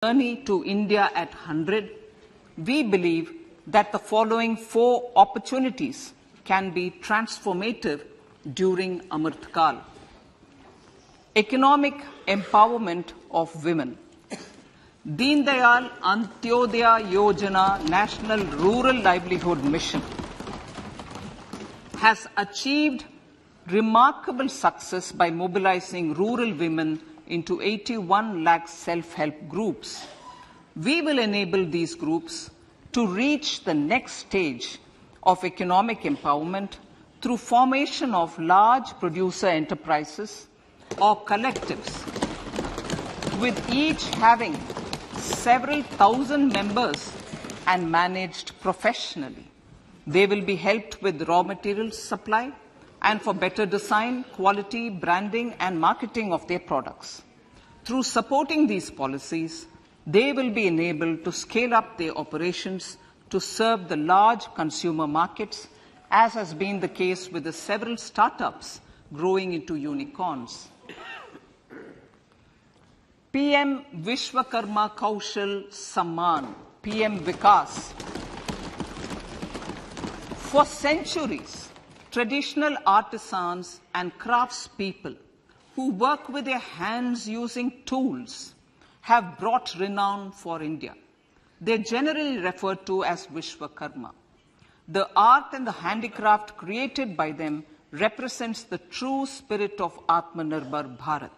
journey to India at 100, we believe that the following 4 opportunities can be transformative during Amrit Kal. Economic empowerment of women. Deen Dayal Antyodaya Yojana National Rural Livelihood Mission has achieved remarkable success by mobilizing rural women into 81 lakh self-help groups. We will enable these groups to reach the next stage of economic empowerment through formation of large producer enterprises or collectives, with each having several thousand members and managed professionally. They will be helped with raw materials supply and for better design, quality, branding and marketing of their products. Through supporting these policies, they will be enabled to scale up their operations to serve the large consumer markets, as has been the case with the several startups growing into unicorns. PM Vishwakarma Kaushal Samman, PM Vikas. For centuries, traditional artisans and craftspeople who work with their hands using tools have brought renown for India. They are generally referred to as Vishwakarma. The art and the handicraft created by them represents the true spirit of Atmanirbhar Bharat.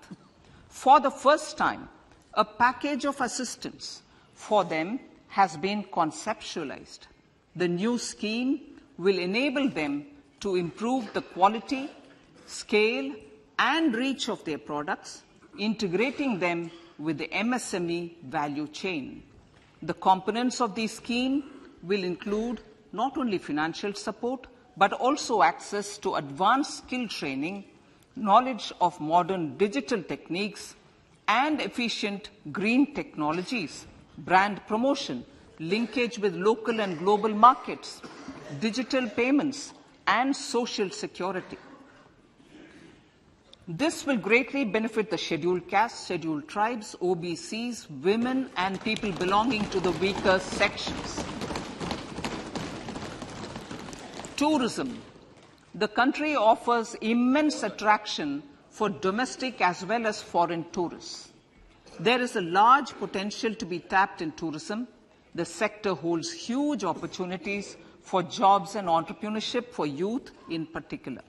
For the first time, a package of assistance for them has been conceptualized. The new scheme will enable them to improve the quality, scale, and reach of their products, integrating them with the MSME value chain. The components of the scheme will include not only financial support, but also access to advanced skill training, knowledge of modern digital techniques, and efficient green technologies, brand promotion, linkage with local and global markets, digital payments, and social security. This will greatly benefit the scheduled castes, scheduled tribes, OBCs, women, and people belonging to the weaker sections. Tourism. The country offers immense attraction for domestic as well as foreign tourists. There is a large potential to be tapped in tourism. The sector holds huge opportunities for jobs and entrepreneurship for youth in particular.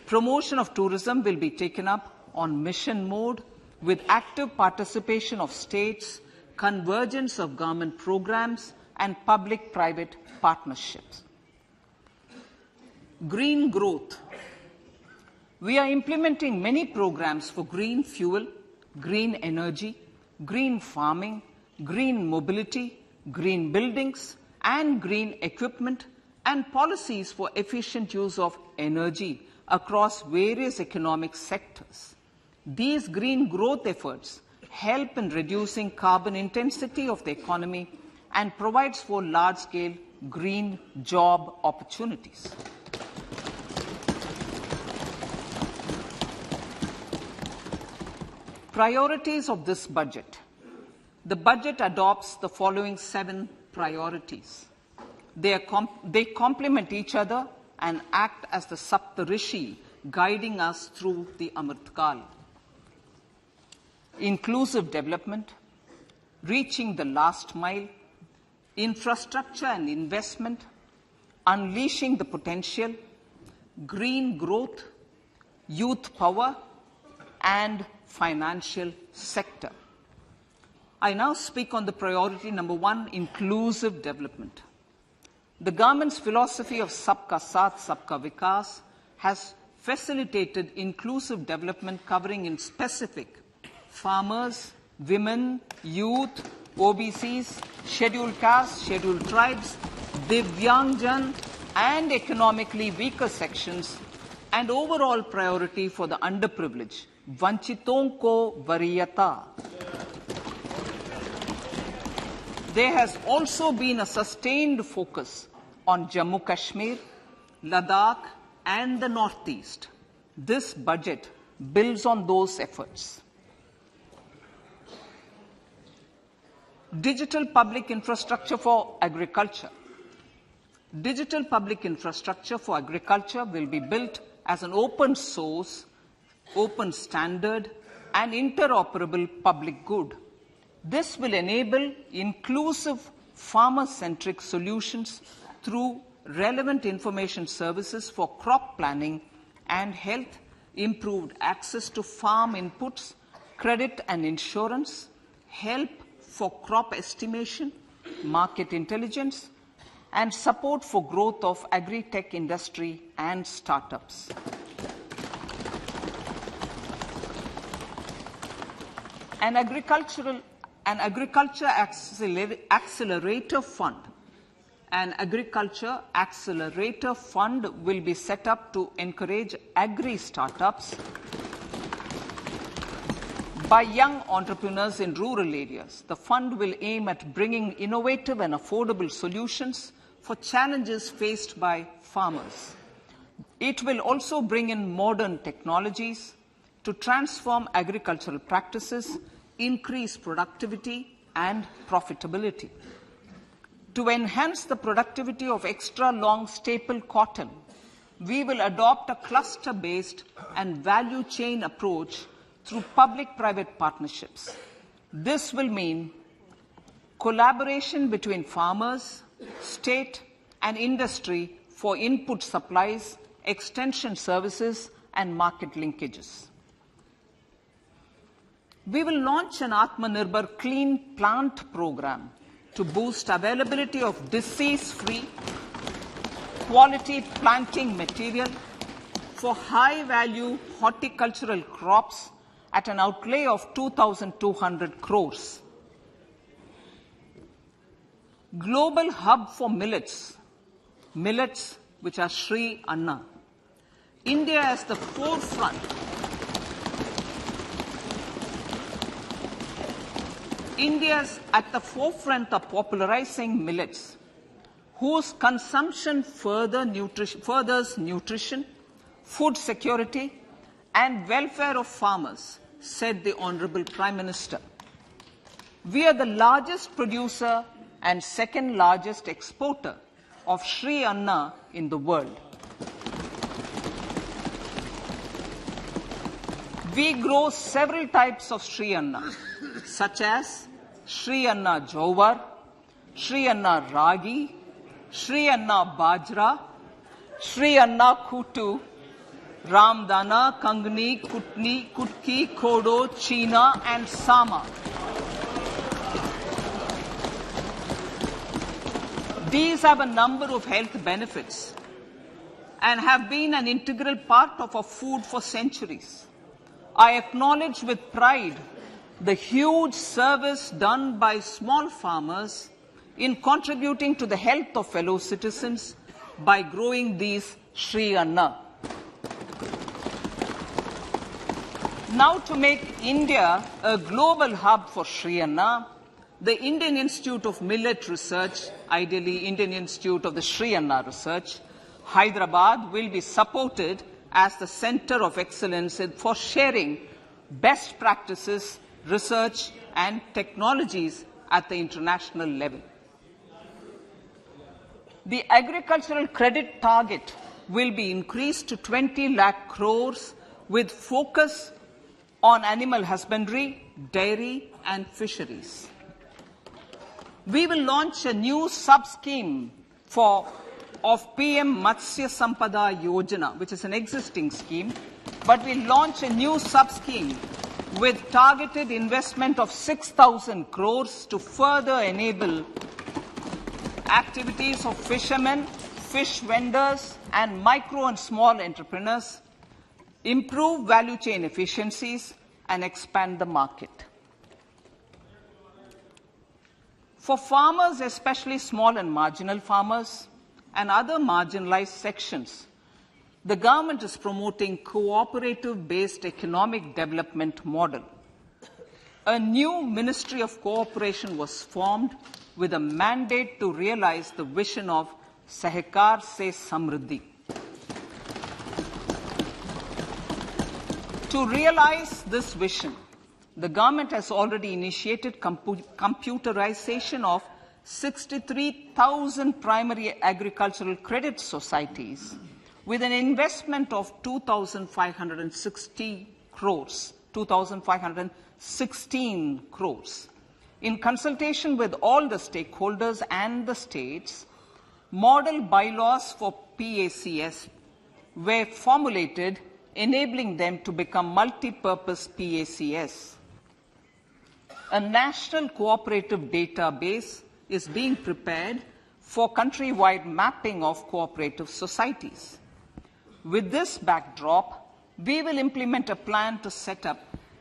Promotion of tourism will be taken up on mission mode with active participation of states, convergence of government programs, and public-private partnerships. Green growth. We are implementing many programs for green fuel, green energy, green farming, green mobility, green buildings, and green equipment, and policies for efficient use of energy across various economic sectors. These green growth efforts help in reducing carbon intensity of the economy and provides for large-scale green job opportunities. Priorities of this budget. The budget adopts the following 7 priorities. They complement each other and act as the Saptarishi guiding us through the Amrit Kal. Inclusive development, reaching the last mile, infrastructure and investment, unleashing the potential, green growth, youth power, and financial sector. I now speak on the priority number 1, inclusive development. The government's philosophy of Sabka Saath, Sabka Vikas has facilitated inclusive development covering in specific farmers, women, youth, OBCs, scheduled castes, scheduled tribes, Divyangjan, and economically weaker sections, and overall priority for the underprivileged, Vanchiton ko Variyata. There has also been a sustained focus on Jammu Kashmir, Ladakh, and the Northeast. This budget builds on those efforts. Digital public infrastructure for agriculture. Digital public infrastructure for agriculture will be built as an open source, open standard, and interoperable public good. This will enable inclusive farmer-centric solutions through relevant information services for crop planning and health, improved access to farm inputs, credit and insurance, help for crop estimation, market intelligence, and support for growth of agri-tech industry and startups. An agriculture accelerator fund. An agriculture accelerator fund will be set up to encourage agri-startups by young entrepreneurs in rural areas. The fund will aim at bringing innovative and affordable solutions for challenges faced by farmers. It will also bring in modern technologies to transform agricultural practices, increase productivity and profitability. To enhance the productivity of extra long staple cotton, we will adopt a cluster-based and value chain approach through public-private partnerships. This will mean collaboration between farmers, state, and industry for input supplies, extension services, and market linkages. We will launch an Atmanirbhar Clean Plant program to boost availability of disease-free, quality planting material for high-value horticultural crops at an outlay of 2,200 crores. Global hub for millets, which are Sri Anna. India is the forefront. India is at the forefront of popularizing millets, whose consumption furthers nutrition, food security, and welfare of farmers, said the Honorable Prime Minister. We are the largest producer and second largest exporter of Sri Anna in the world. We grow several types of Sri Anna, such as Sri Anna Jowar, Sri Anna Ragi, Sri Anna Bajra, Sri Anna Kutu, Ramdana, Kangni, Kutni, Kutki, Kodo, China, and Sama. These have a number of health benefits and have been an integral part of our food for centuries. I acknowledge with pride the huge service done by small farmers in contributing to the health of fellow citizens by growing these Sri Anna. Now, to make India a global hub for Sri Anna, the Indian Institute of Millet Research, ideally Indian Institute of the Sri Anna Research, Hyderabad, will be supported as the center of excellence for sharing best practices, research, and technologies at the international level. The agricultural credit target will be increased to 20 lakh crores with focus on animal husbandry, dairy, and fisheries. We will launch a new sub-scheme of PM Matsya Sampada Yojana, which is an existing scheme, but we'll launch a new sub-scheme with targeted investment of 6,000 crores to further enable activities of fishermen, fish vendors, and micro and small entrepreneurs, improve value chain efficiencies, and expand the market. For farmers, especially small and marginal farmers and other marginalized sections, the government is promoting cooperative-based economic development model. A new Ministry of Cooperation was formed with a mandate to realize the vision of Sahakar Se Samriddhi. To realize this vision, the government has already initiated computerization of 63,000 primary agricultural credit societies with an investment of 2,560 crores, 2,516 crores. In consultation with all the stakeholders and the states, model bylaws for PACS were formulated, enabling them to become multi-purpose PACS. A national cooperative database is being prepared for countrywide mapping of cooperative societies. With this backdrop, we will implement a plan to set up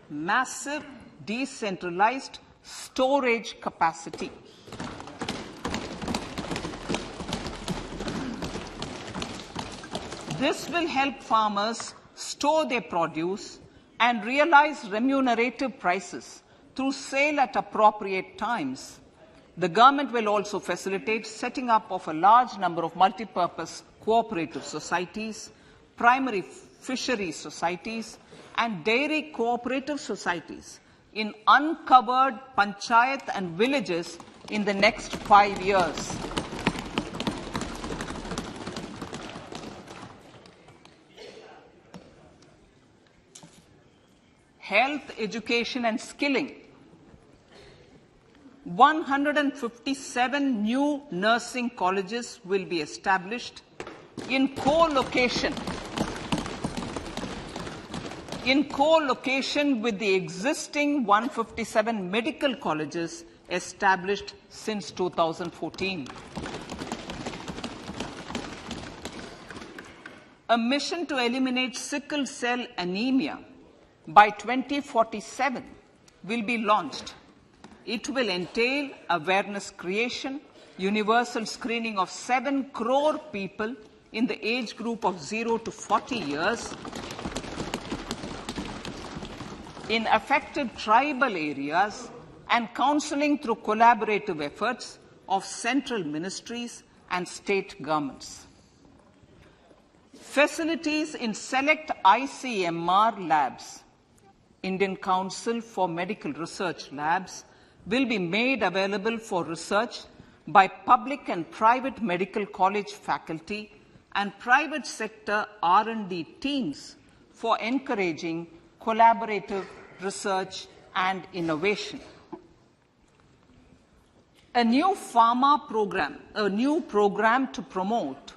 massive decentralized storage capacity. This will help farmers store their produce and realize remunerative prices through sale at appropriate times. The government will also facilitate setting up of a large number of multi-purpose cooperative societies, primary fishery societies, and dairy cooperative societies in uncovered panchayat and villages in the next 5 years. Health, education, and skilling. 157 new nursing colleges will be established in co-location with the existing 157 medical colleges established since 2014. A mission to eliminate sickle cell anemia by 2047 will be launched. It will entail awareness creation, universal screening of 7 crore people in the age group of 0 to 40 years in affected tribal areas, and counseling through collaborative efforts of central ministries and state governments. Facilities in select ICMR labs, Indian Council for Medical Research Labs, will be made available for research by public and private medical college faculty and private sector R&D teams for encouraging collaborative research and innovation. A new program to promote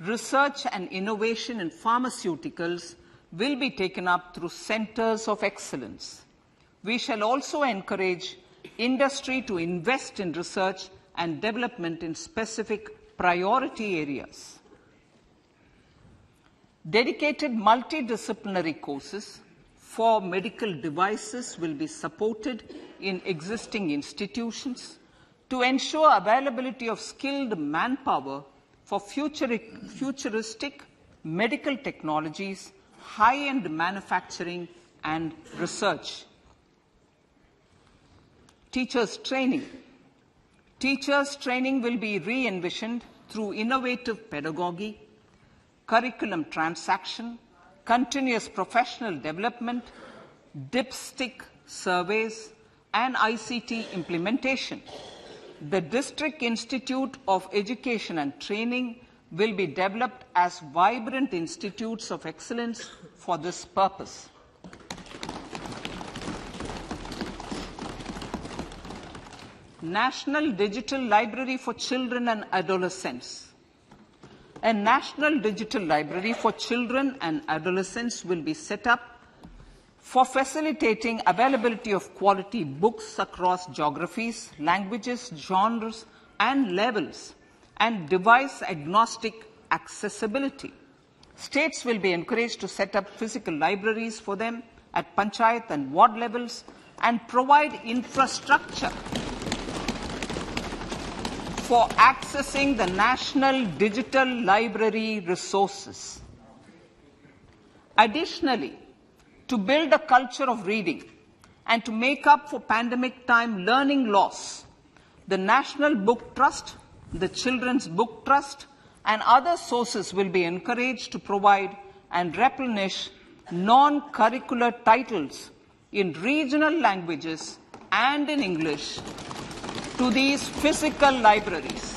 research and innovation in pharmaceuticals will be taken up through centers of excellence. We shall also encourage industry to invest in research and development in specific priority areas. Dedicated multidisciplinary courses for medical devices will be supported in existing institutions to ensure availability of skilled manpower for futuristic medical technologies, high-end manufacturing, and research. Teachers' training. Teachers' training will be re-envisioned through innovative pedagogy, curriculum transaction, continuous professional development, dipstick surveys, and ICT implementation. The District Institute of Education and Training will be developed as vibrant institutes of excellence for this purpose. National Digital Library for Children and Adolescents. A National Digital Library for Children and Adolescents will be set up for facilitating availability of quality books across geographies, languages, genres, and levels, and device-agnostic accessibility. States will be encouraged to set up physical libraries for them at panchayat and ward levels and provide infrastructure for accessing the national digital library resources. Additionally, to build a culture of reading and to make up for pandemic time learning loss, the National Book Trust, the Children's Book Trust, and other sources will be encouraged to provide and replenish non-curricular titles in regional languages and in English to these physical libraries.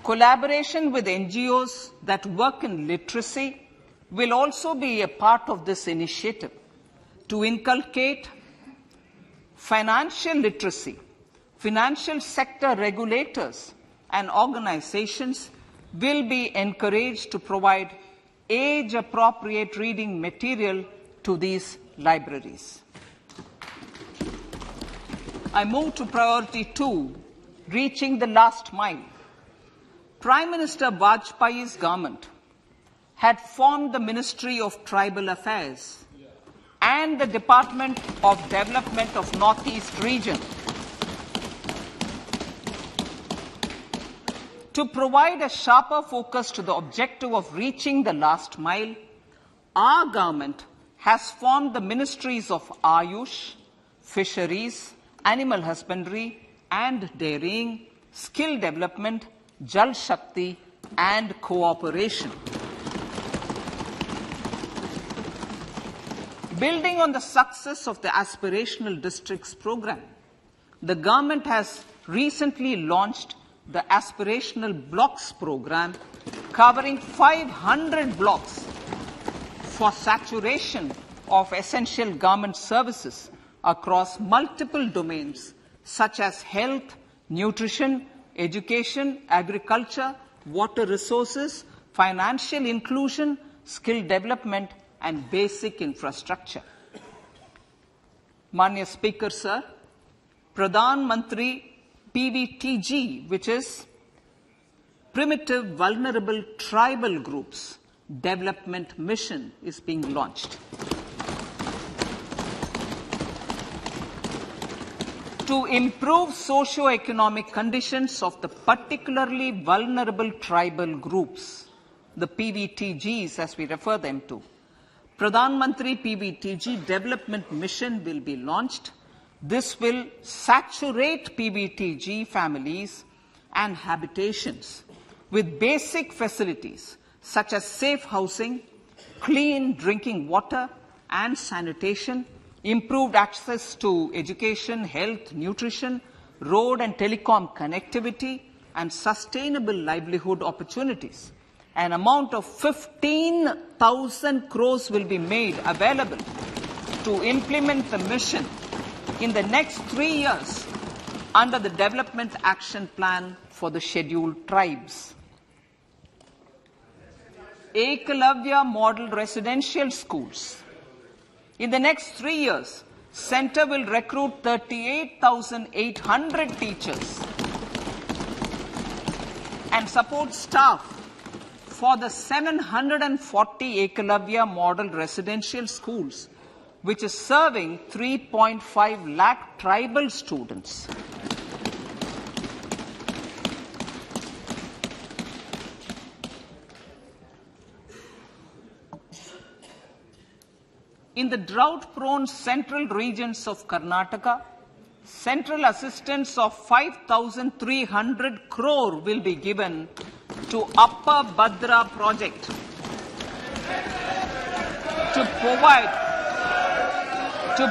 Collaboration with NGOs that work in literacy will also be a part of this initiative to inculcate financial literacy. Financial sector regulators and organizations will be encouraged to provide age-appropriate reading material to these libraries. I move to priority 2, reaching the last mile. Prime Minister Vajpayee's government had formed the Ministry of Tribal Affairs and the Department of Development of Northeast Region to provide a sharper focus to the objective of reaching the last mile. Our government has formed the ministries of Ayush, Fisheries, Animal Husbandry and Dairying, Skill Development, Jal Shakti and Cooperation. Building on the success of the Aspirational Districts program, the government has recently launched the Aspirational Blocks program, covering 500 blocks for saturation of essential government services across multiple domains such as health, nutrition, education, agriculture, water resources, financial inclusion, skill development, and basic infrastructure. Manya Speaker, Sir, Pradhan Mantri PVTG, which is Primitive Vulnerable Tribal Groups Development Mission, is being launched. To improve socio-economic conditions of the particularly vulnerable tribal groups, the PVTGs as we refer them to, Pradhan Mantri PVTG Development Mission will be launched. This will saturate PVTG families and habitations with basic facilities such as safe housing, clean drinking water and sanitation, improved access to education, health, nutrition, road and telecom connectivity, and sustainable livelihood opportunities. An amount of 15,000 crores will be made available to implement the mission in the next 3 years under the Development Action Plan for the Scheduled Tribes. Ekalavya Model Residential Schools. In the next 3 years, Center will recruit 38,800 teachers and support staff for the 740 Ekalavya Model Residential Schools, which is serving 3.5 lakh tribal students. In the drought-prone central regions of Karnataka, central assistance of 5,300 crore will be given to Upper Bhadra project to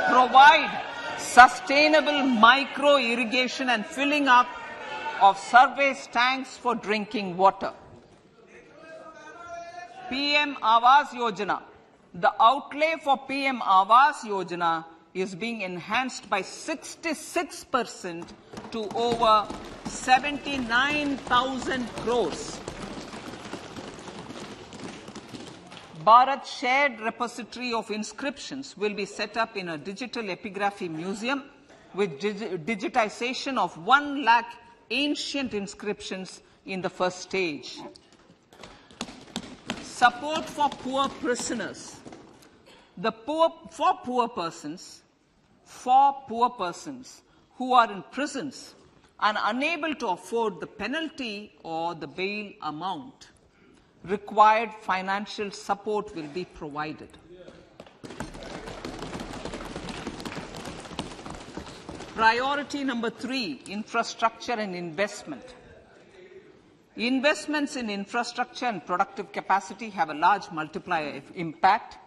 provide sustainable micro-irrigation and filling up of surface tanks for drinking water. PM Awas Yojana. The outlay for PM Awas Yojana is being enhanced by 66% to over 79,000 crores. Bharat Shared Repository of Inscriptions will be set up in a digital epigraphy museum with digitization of 1 lakh ancient inscriptions in the first stage. Support for poor prisoners. For poor persons who are in prisons and unable to afford the penalty or the bail amount, required financial support will be provided. Priority number 3, infrastructure and investment. Investments in infrastructure and productive capacity have a large multiplier impact.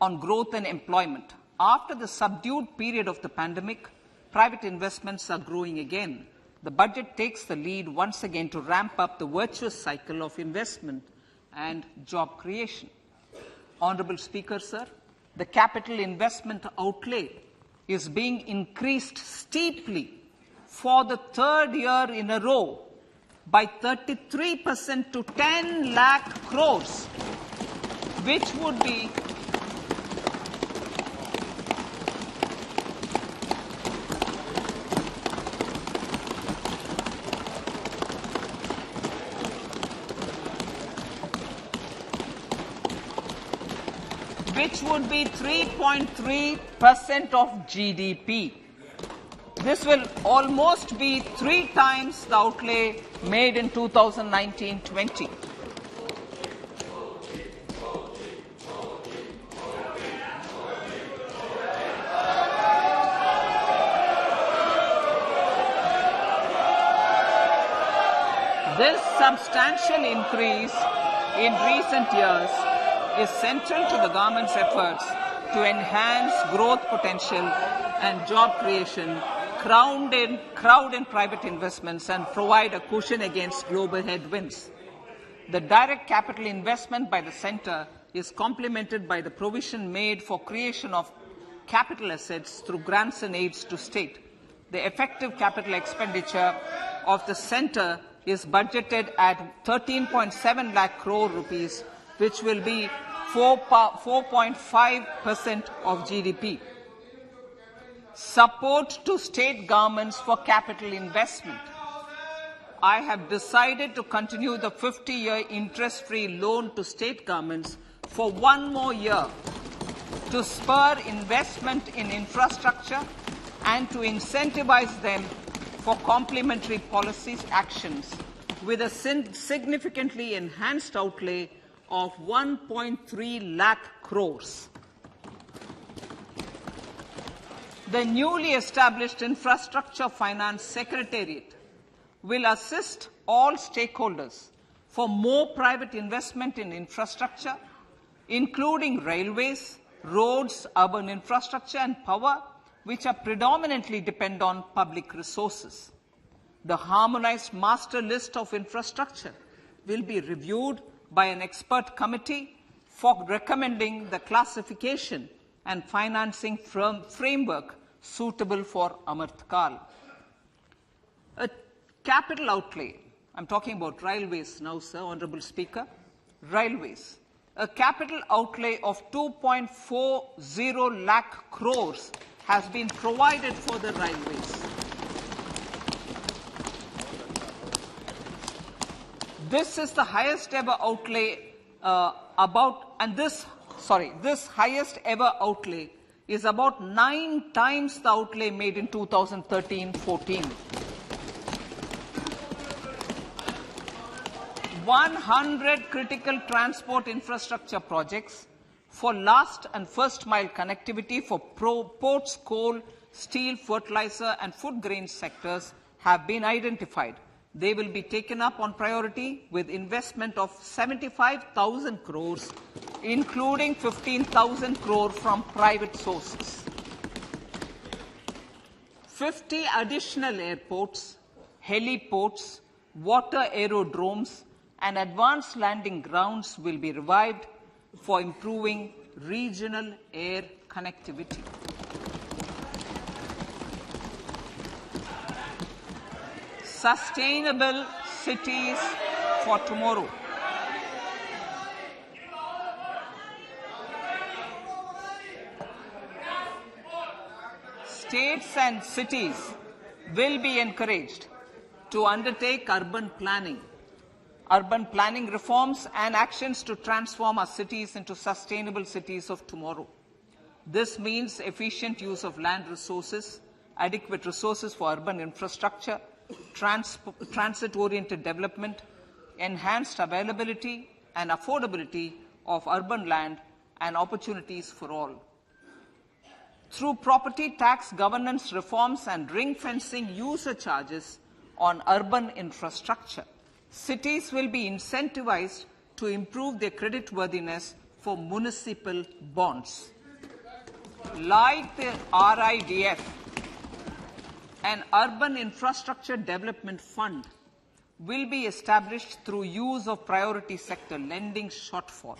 on growth and employment. After the subdued period of the pandemic, private investments are growing again. The budget takes the lead once again to ramp up the virtuous cycle of investment and job creation. Honourable Speaker, sir, the capital investment outlay is being increased steeply for the third year in a row by 33% to 10 lakh crores, which would be which would be 3.3% of GDP. This will almost be 3 times the outlay made in 2019-20. This substantial increase in recent years is central to the government's efforts to enhance growth potential and job creation, crowd in private investments, and provide a cushion against global headwinds. The direct capital investment by the centre is complemented by the provision made for creation of capital assets through grants and aids to state. The effective capital expenditure of the centre is budgeted at 13.7 lakh crore rupees, which will be 4.5% of GDP. Support to state governments for capital investment. I have decided to continue the 50-year interest-free loan to state governments for 1 more year to spur investment in infrastructure and to incentivize them for complementary policy actions with a significantly enhanced outlay of 1.3 lakh crores. The newly established Infrastructure Finance Secretariat will assist all stakeholders for more private investment in infrastructure, including railways, roads, urban infrastructure and power, which are predominantly depend on public resources. The harmonized master list of infrastructure will be reviewed by an expert committee for recommending the classification and financing framework suitable for Amrit Kal. A capital outlay, I'm talking about railways now, sir, Honourable Speaker, railways. A capital outlay of 2.40 lakh crores has been provided for the railways. This is the highest ever outlay this highest ever outlay is about 9 times the outlay made in 2013-14. 100 critical transport infrastructure projects for last and first mile connectivity for ports, coal, steel, fertilizer and food grain sectors have been identified. They will be taken up on priority with investment of 75,000 crores, including 15,000 crore from private sources. 50 additional airports, heliports, water aerodromes, and advanced landing grounds will be revived for improving regional air connectivity. Sustainable cities for tomorrow. States and cities will be encouraged to undertake urban planning reforms and actions to transform our cities into sustainable cities of tomorrow. This means efficient use of land resources, adequate resources for urban infrastructure, transit-oriented development, enhanced availability and affordability of urban land and opportunities for all. Through property tax governance reforms and ring-fencing user charges on urban infrastructure, cities will be incentivized to improve their creditworthiness for municipal bonds. Like the RIDF, an Urban Infrastructure Development Fund will be established through use of priority sector lending shortfall.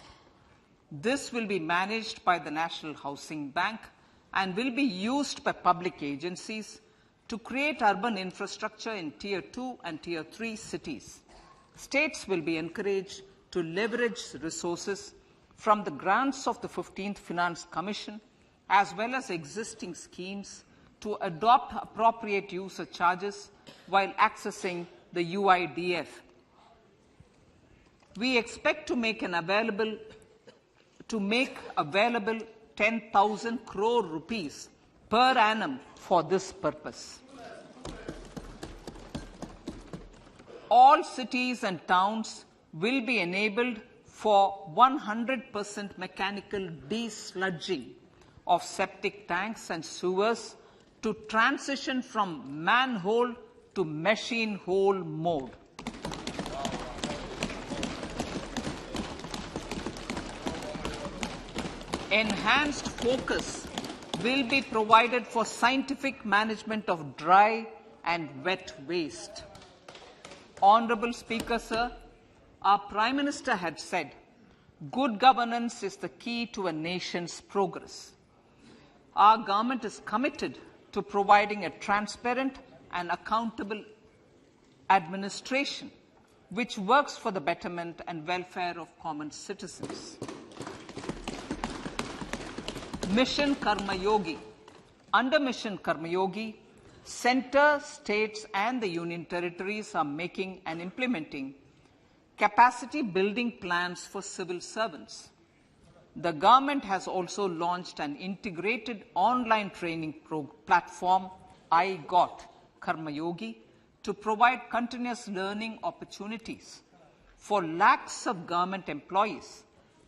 This will be managed by the National Housing Bank and will be used by public agencies to create urban infrastructure in Tier 2 and Tier 3 cities. States will be encouraged to leverage resources from the grants of the 15th Finance Commission as well as existing schemes to adopt appropriate user charges while accessing the UIDF. We expect to make available 10,000 crore rupees per annum for this purpose. All cities and towns will be enabled for 100% mechanical desludging of septic tanks and sewers to transition from manhole to machine hole mode. Enhanced focus will be provided for scientific management of dry and wet waste. Honorable Speaker, sir, our Prime Minister had said, good governance is the key to a nation's progress. Our government is committed to providing a transparent and accountable administration which works for the betterment and welfare of common citizens. Mission Karma Yogi. Under Mission Karma Yogi, centre, states and the union territories are making and implementing capacity building plans for civil servants. The government has also launched an integrated online training platform, I Got Karma Yogi, to provide continuous learning opportunities for lakhs of government employees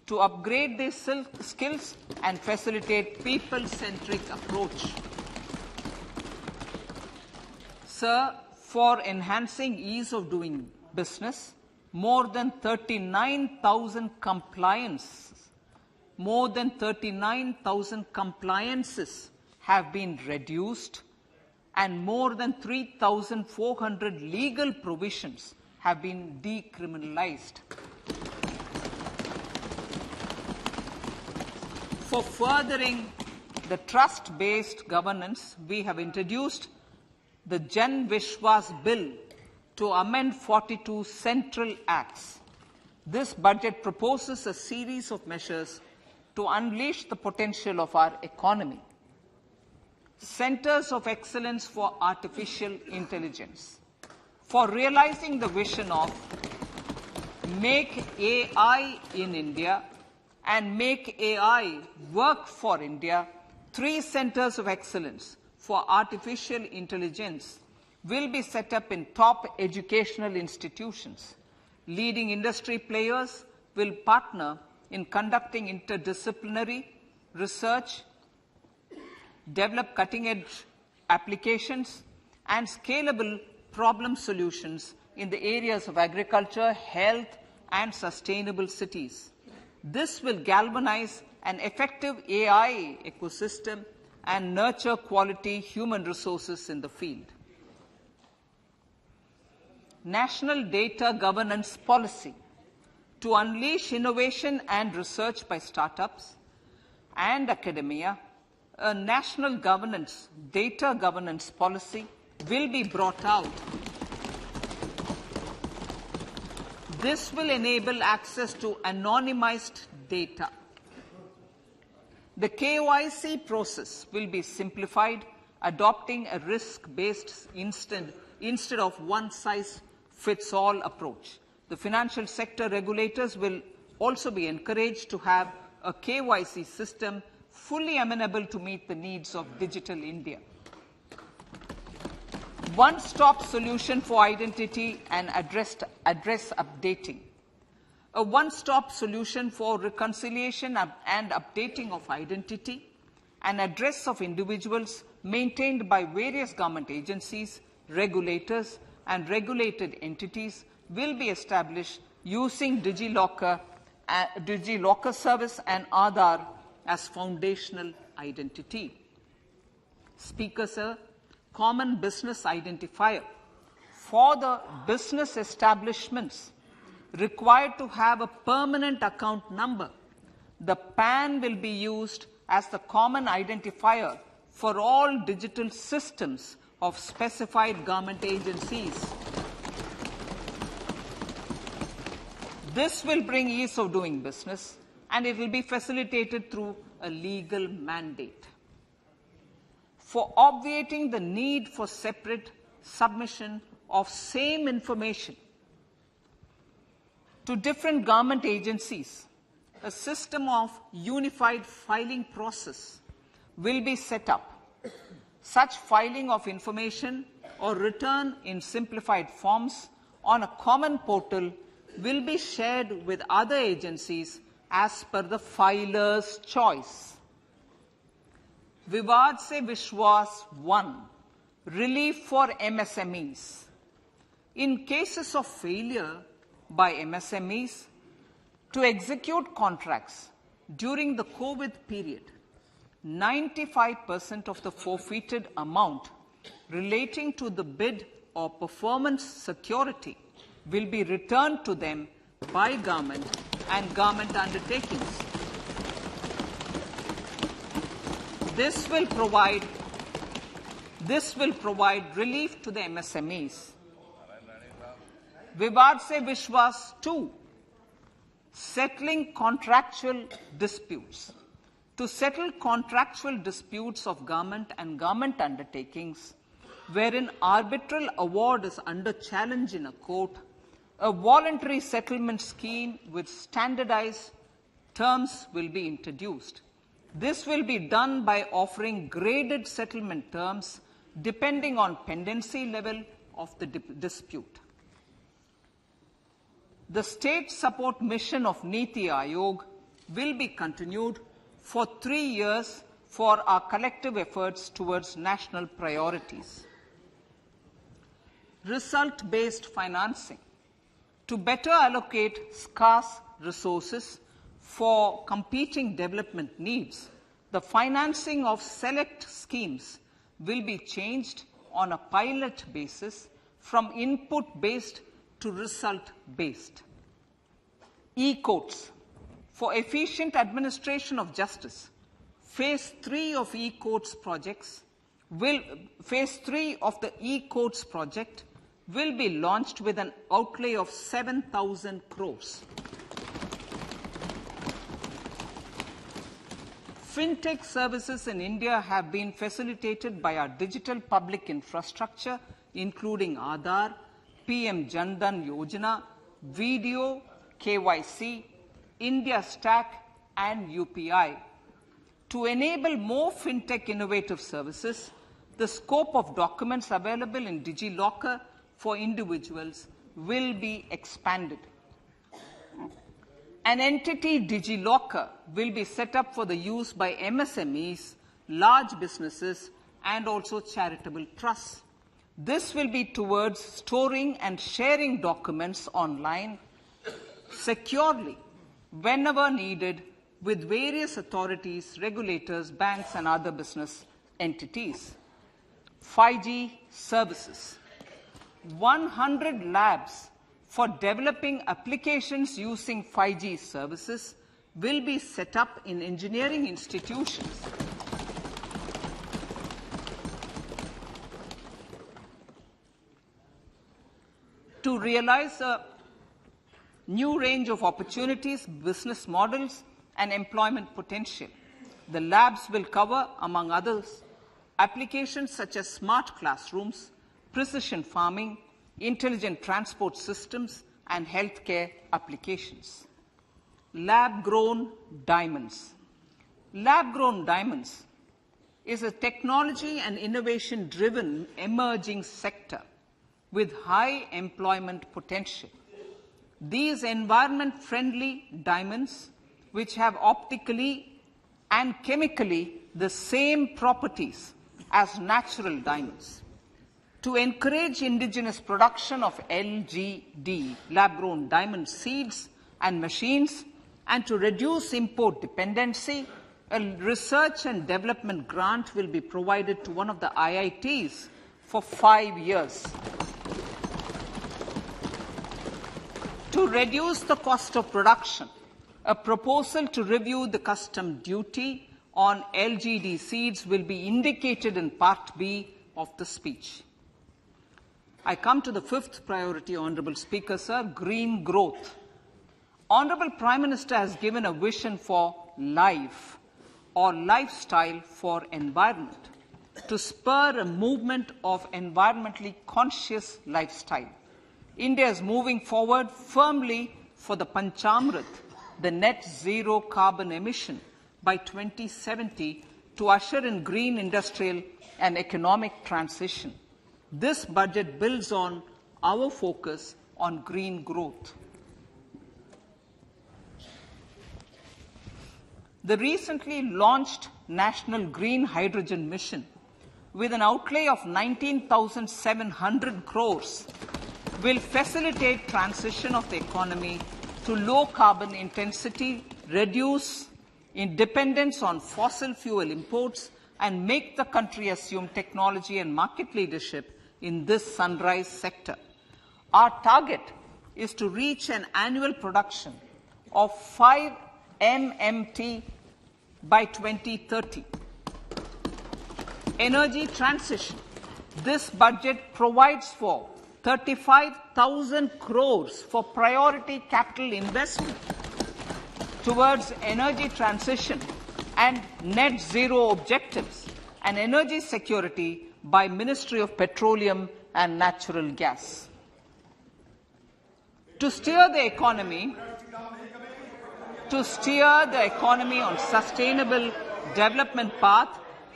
to upgrade their skills and facilitate people-centric approach. Sir, for enhancing ease of doing business, more than 39,000 compliances have been reduced and more than 3,400 legal provisions have been decriminalized. For furthering the trust-based governance, we have introduced the Jan Vishwas Bill to amend 42 central acts. This budget proposes a series of measures to unleash the potential of our economy. Centers of Excellence for Artificial Intelligence. For realizing the vision of Make AI in India and Make AI Work for India, 3 centers of excellence for artificial intelligence will be set up in top educational institutions. Leading industry players will partner in conducting interdisciplinary research, develop cutting-edge applications, and scalable problem solutions in the areas of agriculture, health, and sustainable cities. This will galvanize an effective AI ecosystem and nurture quality human resources in the field. National Data Governance Policy. To unleash innovation and research by startups and academia, a national data governance policy will be brought out. This will enable access to anonymized data. The KYC process will be simplified, adopting a risk-based instead of one-size-fits-all approach. The financial sector regulators will also be encouraged to have a KYC system fully amenable to meet the needs of digital India. One-stop solution for identity and address updating. A one-stop solution for reconciliation and updating of identity and address of individuals maintained by various government agencies, regulators, and regulated entities will be established using DigiLocker DigiLocker service and Aadhaar as foundational identity. Speaker, sir, common business identifier for the business establishments required to have a permanent account number. The PAN will be used as the common identifier for all digital systems of specified government agencies. This will bring ease of doing business, and it will be facilitated through a legal mandate. For obviating the need for separate submission of same information to different government agencies, a system of unified filing process will be set up. Such filing of information or return in simplified forms on a common portal will be shared with other agencies as per the filer's choice. Vivad Se Vishwas 1, relief for MSMEs. In cases of failure by MSMEs to execute contracts during the COVID period, 95% of the forfeited amount relating to the bid or performance security will be returned to them by government and government undertakings. This will provide relief to the MSMEs. Vivad Se Vishwas 2, settling contractual disputes. To settle contractual disputes of government and government undertakings, wherein arbitral award is under challenge in a court, a voluntary settlement scheme with standardized terms will be introduced. This will be done by offering graded settlement terms depending on pendency level of the dispute. The state support mission of Niti Aayog will be continued for 3 years for our collective efforts towards national priorities. Result-based financing. To better allocate scarce resources for competing development needs, the financing of select schemes will be changed on a pilot basis from input-based to result-based. E-courts. For efficient administration of justice, Phase 3 of the e-courts project will be launched with an outlay of 7,000 crores. Fintech services in India have been facilitated by our digital public infrastructure, including Aadhaar, PM Jan Dhan Yojana, Video, KYC, India Stack, and UPI. To enable more fintech innovative services, the scope of documents available in DigiLocker for individuals will be expanded. An entity, DigiLocker, will be set up for the use by MSMEs, large businesses, and also charitable trusts. This will be towards storing and sharing documents online securely whenever needed with various authorities, regulators, banks, and other business entities. 5G services. 100 labs for developing applications using 5G services will be set up in engineering institutions. To realize a new range of opportunities, business models, and employment potential. The labs will cover, among others, applications such as smart classrooms, precision farming, intelligent transport systems, and healthcare applications. Lab-grown diamonds. Lab-grown diamonds is a technology and innovation-driven emerging sector with high employment potential. These environment-friendly diamonds, which have optically and chemically the same properties as natural diamonds. To encourage indigenous production of LGD, lab-grown diamond seeds and machines, And to reduce import dependency, a research and development grant will be provided to one of the IITs for 5 years. To reduce the cost of production, a proposal to review the custom duty on LGD seeds will be indicated in Part B of the speech. I come to the fifth priority, Honourable Speaker, sir, green growth. Honourable Prime Minister has given a vision for life or lifestyle for environment to spur a movement of environmentally conscious lifestyle. India is moving forward firmly for the Panchamrit, the net zero carbon emission by 2070 to usher in green industrial and economic transition. This budget builds on our focus on green growth. The recently launched National Green Hydrogen Mission, with an outlay of 19,700 crores, will facilitate transition of the economy to low carbon intensity, reduce dependence on fossil fuel imports, and make the country assume technology and market leadership in this sunrise sector. Our target is to reach an annual production of 5 MMT by 2030. Energy transition. This budget provides for 35,000 crores for priority capital investment towards energy transition and net zero objectives and energy security by Ministry of Petroleum and Natural Gas. To steer the economy on sustainable development path,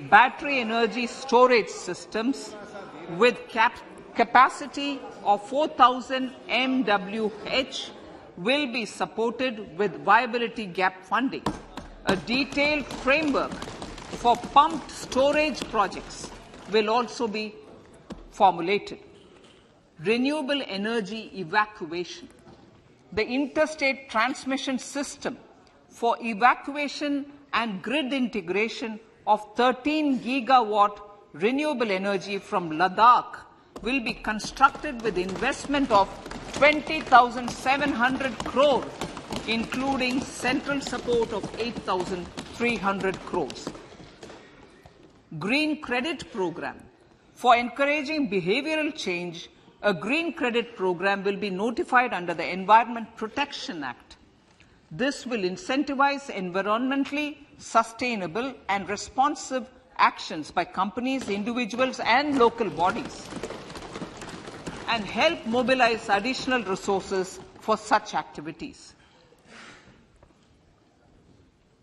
battery energy storage systems with capacity of 4,000 MWh will be supported with viability gap funding. A detailed framework for pumped storage projects will also be formulated. Renewable energy evacuation. The interstate transmission system for evacuation and grid integration of 13 gigawatt renewable energy from Ladakh will be constructed with investment of 20,700 crore, including central support of 8,300 crores. Green Credit Program. For encouraging behavioral change, a green credit program will be notified under the Environment Protection Act. This will incentivize environmentally sustainable and responsive actions by companies, individuals, and local bodies, and help mobilize additional resources for such activities.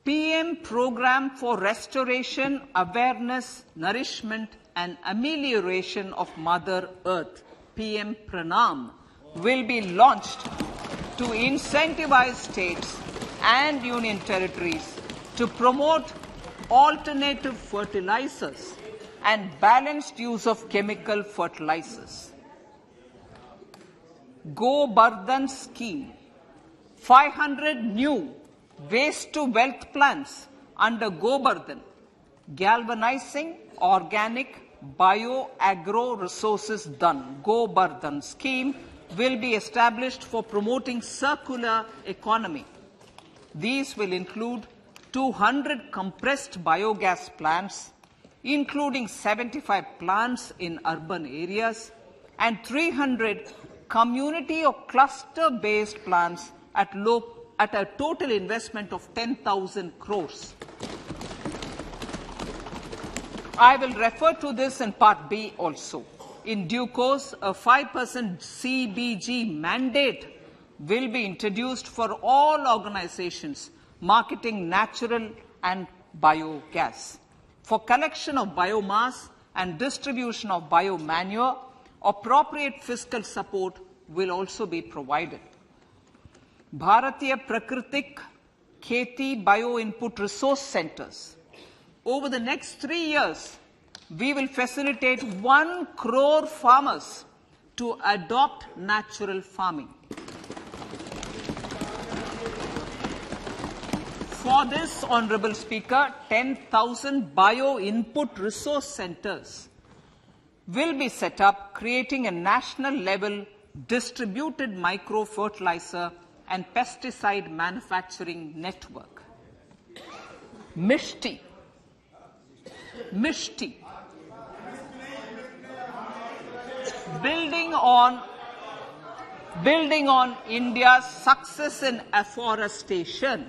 PM Program for Restoration, Awareness, Nourishment, and Amelioration of Mother Earth, PM Pranam, will be launched to incentivize states and union territories to promote alternative fertilizers and balanced use of chemical fertilizers. Go Bardhan Scheme. 500 new waste-to-wealth plants under Go Bardhan, galvanizing organic bio-agro resources done. Go Bardhan scheme will be established for promoting circular economy. These will include 200 compressed biogas plants, including 75 plants in urban areas, and 300 community or cluster-based plants at a total investment of 10,000 crores. I will refer to this in Part B also. In due course, a 5% CBG mandate will be introduced for all organizations marketing natural and biogas. For collection of biomass and distribution of biomanure, appropriate fiscal support will also be provided. Bharatiya Prakritik Kheti Bio-Input Resource Centers. Over the next 3 years, we will facilitate 1 crore farmers to adopt natural farming. For this, Honourable Speaker, 10,000 bio-input resource centres will be set up, creating a national-level distributed micro-fertilizer and pesticide manufacturing network. Mishti. Building on India's success in afforestation,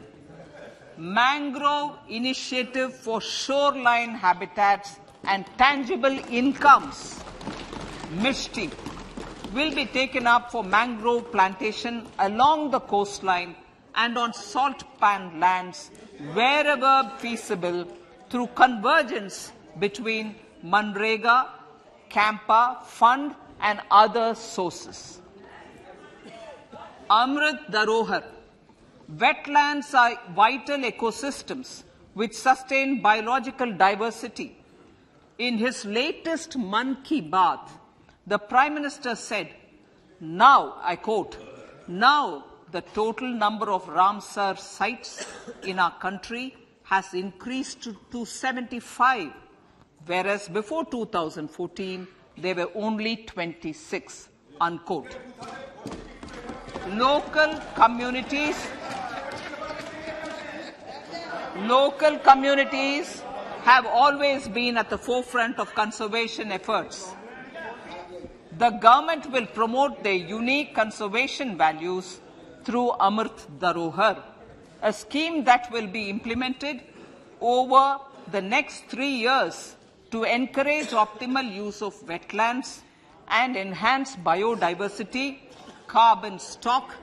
Mangrove Initiative for Shoreline Habitats and Tangible Incomes, Mishti, will be taken up for mangrove plantation along the coastline and on salt pan lands wherever feasible through convergence between Manrega, Campa, Fund and other sources. Amrit Dharohar. Wetlands are vital ecosystems which sustain biological diversity. In his latest Mann Ki Baat, the Prime Minister said, now, I quote, now the total number of Ramsar sites in our country has increased to 75, whereas before 2014, there were only 26, unquote. Local communities have always been at the forefront of conservation efforts. The government will promote their unique conservation values through Amrit Dharohar, a scheme that will be implemented over the next 3 years to encourage optimal use of wetlands and enhance biodiversity, carbon stock,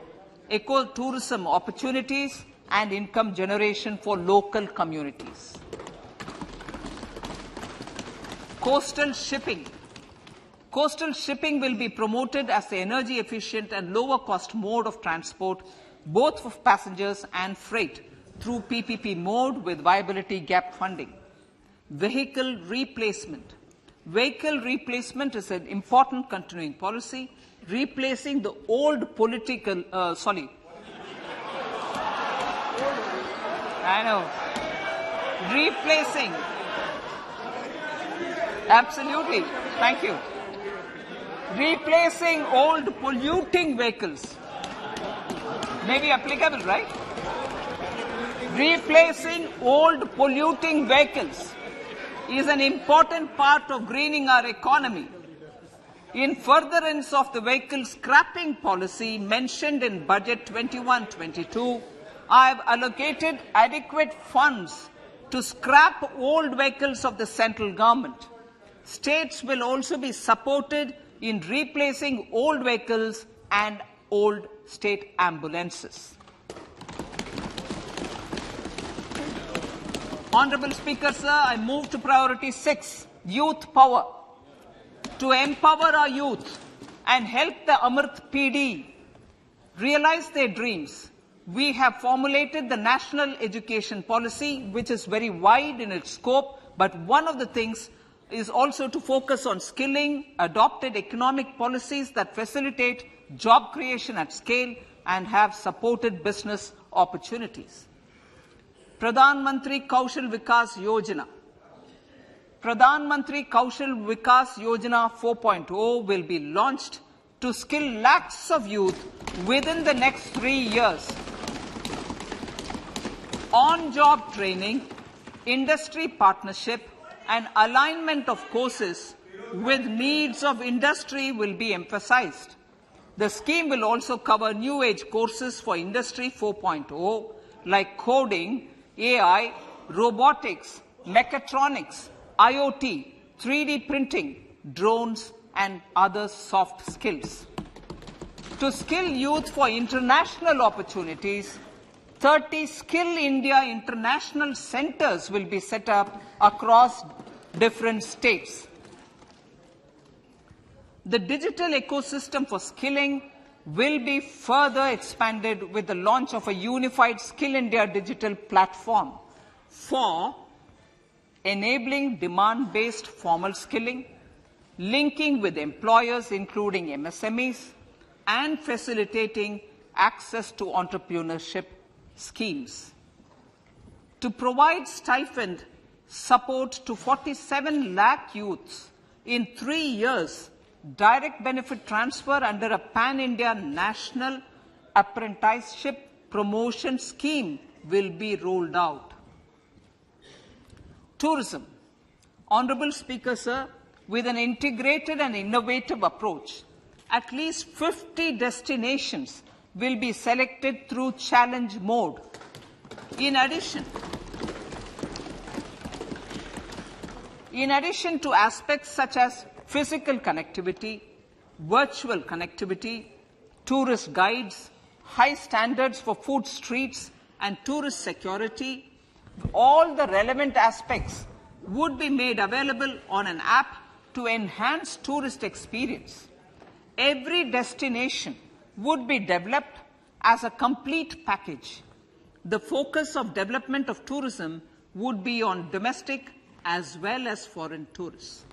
ecotourism opportunities, and income generation for local communities. Coastal shipping. Coastal shipping will be promoted as the energy efficient and lower cost mode of transport, both for passengers and freight, through PPP mode with viability gap funding. Vehicle replacement. Vehicle replacement is an important continuing policy, replacing the old political, replacing, absolutely, thank you. Replacing old polluting vehicles. May be applicable, right? Replacing old polluting vehicles is an important part of greening our economy. In furtherance of the vehicle scrapping policy mentioned in Budget 21-22, I have allocated adequate funds to scrap old vehicles of the central government. States will also be supported in replacing old vehicles and old state ambulances. Honourable Speaker, sir, I move to priority 6, youth power. To empower our youth and help the Amrit PD realize their dreams, we have formulated the National Education Policy, which is very wide in its scope, but one of the things is also to focus on skilling, adopted economic policies that facilitate job creation at scale and have supported business opportunities. Pradhan Mantri Kaushal Vikas Yojana. Pradhan Mantri Kaushal Vikas Yojana 4.0 will be launched to skill lakhs of youth within the next 3 years. On-job training, industry partnership, and alignment of courses with needs of industry will be emphasized. The scheme will also cover new age courses for Industry 4.0 like coding, AI, robotics, mechatronics, IoT, 3D printing, drones, and other soft skills. To skill youth for international opportunities, 30 Skill India International Centres will be set up across different states. The digital ecosystem for skilling will be further expanded with the launch of a unified Skill India digital platform for enabling demand-based formal skilling, linking with employers including MSMEs, and facilitating access to entrepreneurship schemes. to provide stipend support to 47 lakh youths in 3 years, direct benefit transfer under a pan-India national apprenticeship promotion scheme will be rolled out. Tourism. Honorable Speaker, sir, with an integrated and innovative approach, at least 50 destinations will be selected through challenge mode. In addition to aspects such as physical connectivity, virtual connectivity, tourist guides, high standards for food streets, and tourist security, all the relevant aspects would be made available on an app to enhance tourist experience. Every destination would be developed as a complete package. The focus of development of tourism would be on domestic as well as foreign tourists.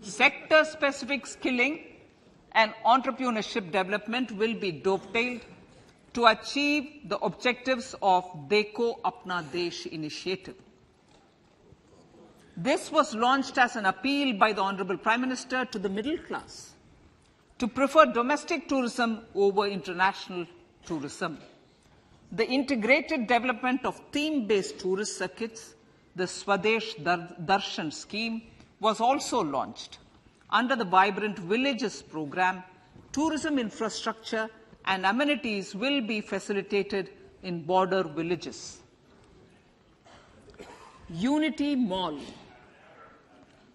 Sector-specific skilling and entrepreneurship development will be dovetailed to achieve the objectives of Dekho Apna Desh initiative. This was launched as an appeal by the Honorable Prime Minister to the middle class to prefer domestic tourism over international tourism. The integrated development of theme-based tourist circuits, the Swadesh Darshan scheme, was also launched. Under the Vibrant Villages program, tourism infrastructure and amenities will be facilitated in border villages. Unity Mall.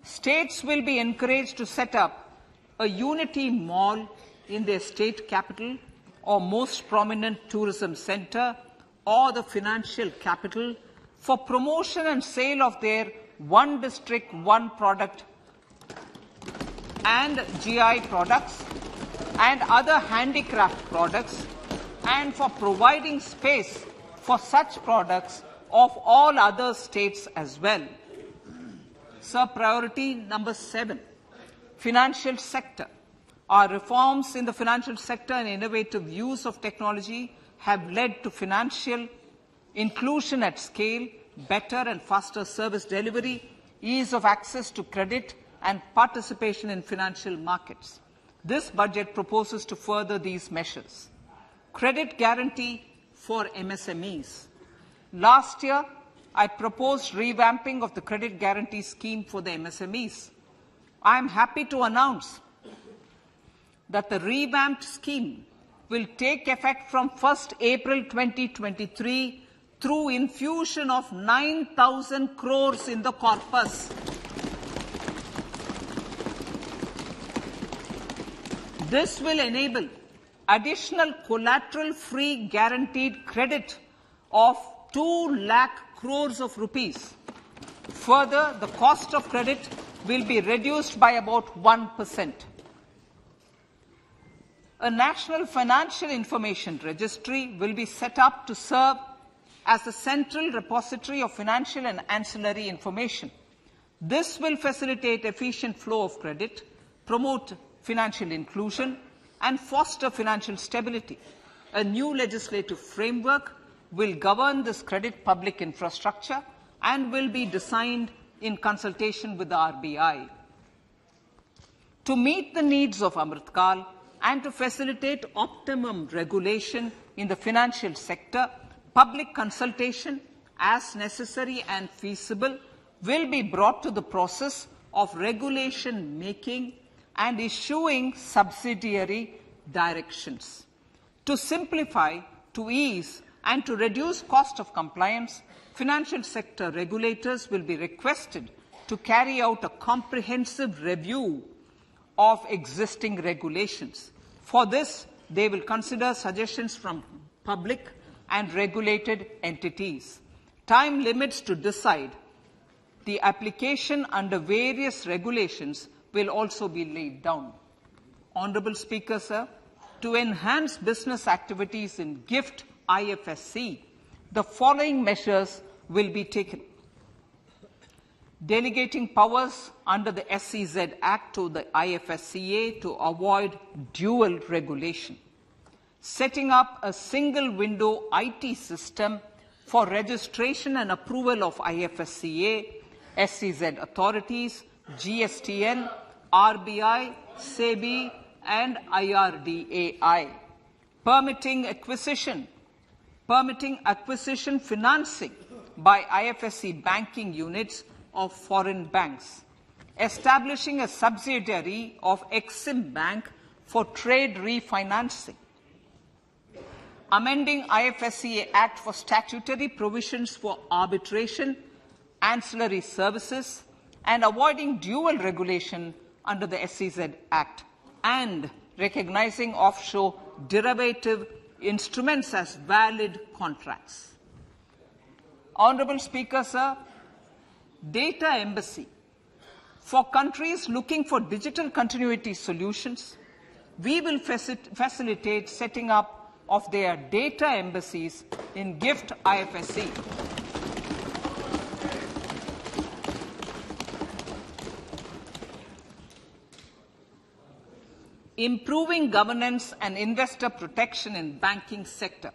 States will be encouraged to set up a Unity Mall in their state capital or most prominent tourism center or the financial capital for promotion and sale of their one district, one product and GI products and other handicraft products, and for providing space for such products of all other states as well. Sir, priority number 7, financial sector. Our reforms in the financial sector and innovative use of technology have led to financial inclusion at scale, better and faster service delivery, ease of access to credit, and participation in financial markets. This budget proposes to further these measures. Credit guarantee for MSMEs. Last year, I proposed revamping of the credit guarantee scheme for the MSMEs. I am happy to announce that the revamped scheme will take effect from 1st April 2023 through infusion of 9,000 crores in the corpus. This will enable additional collateral-free guaranteed credit of 2 lakh crores of rupees. Further, the cost of credit will be reduced by about 1%. A National Financial Information Registry will be set up to serve as the central repository of financial and ancillary information. This will facilitate efficient flow of credit, promote financial inclusion, and foster financial stability. A new legislative framework will govern this credit public infrastructure and will be designed in consultation with the RBI. To meet the needs of Amrit Kal and to facilitate optimum regulation in the financial sector, public consultation, as necessary and feasible, will be brought to the process of regulation making and issuing subsidiary directions. To simplify, to ease, and to reduce cost of compliance, financial sector regulators will be requested to carry out a comprehensive review of existing regulations. For this, they will consider suggestions from public and regulated entities. Time limits to decide the application under various regulations will also be laid down. Honorable Speaker, sir, to enhance business activities in GIFT IFSC, the following measures will be taken. delegating powers under the SEZ Act to the IFSCA to avoid dual regulation, setting up a single window IT system for registration and approval of IFSCA, SEZ authorities, GSTN, RBI, SEBI, and IRDAI, permitting acquisition financing by IFSC banking units of foreign banks, establishing a subsidiary of Exim Bank for trade refinancing, amending IFSCA Act for statutory provisions for arbitration, ancillary services, and avoiding dual regulation under the SEZ Act, and recognizing offshore derivative instruments as valid contracts. Honourable Speaker, sir, data embassy. For countries looking for digital continuity solutions, we will facilitate setting up of their data embassies in GIFT IFSC. Improving governance and investor protection in banking sector.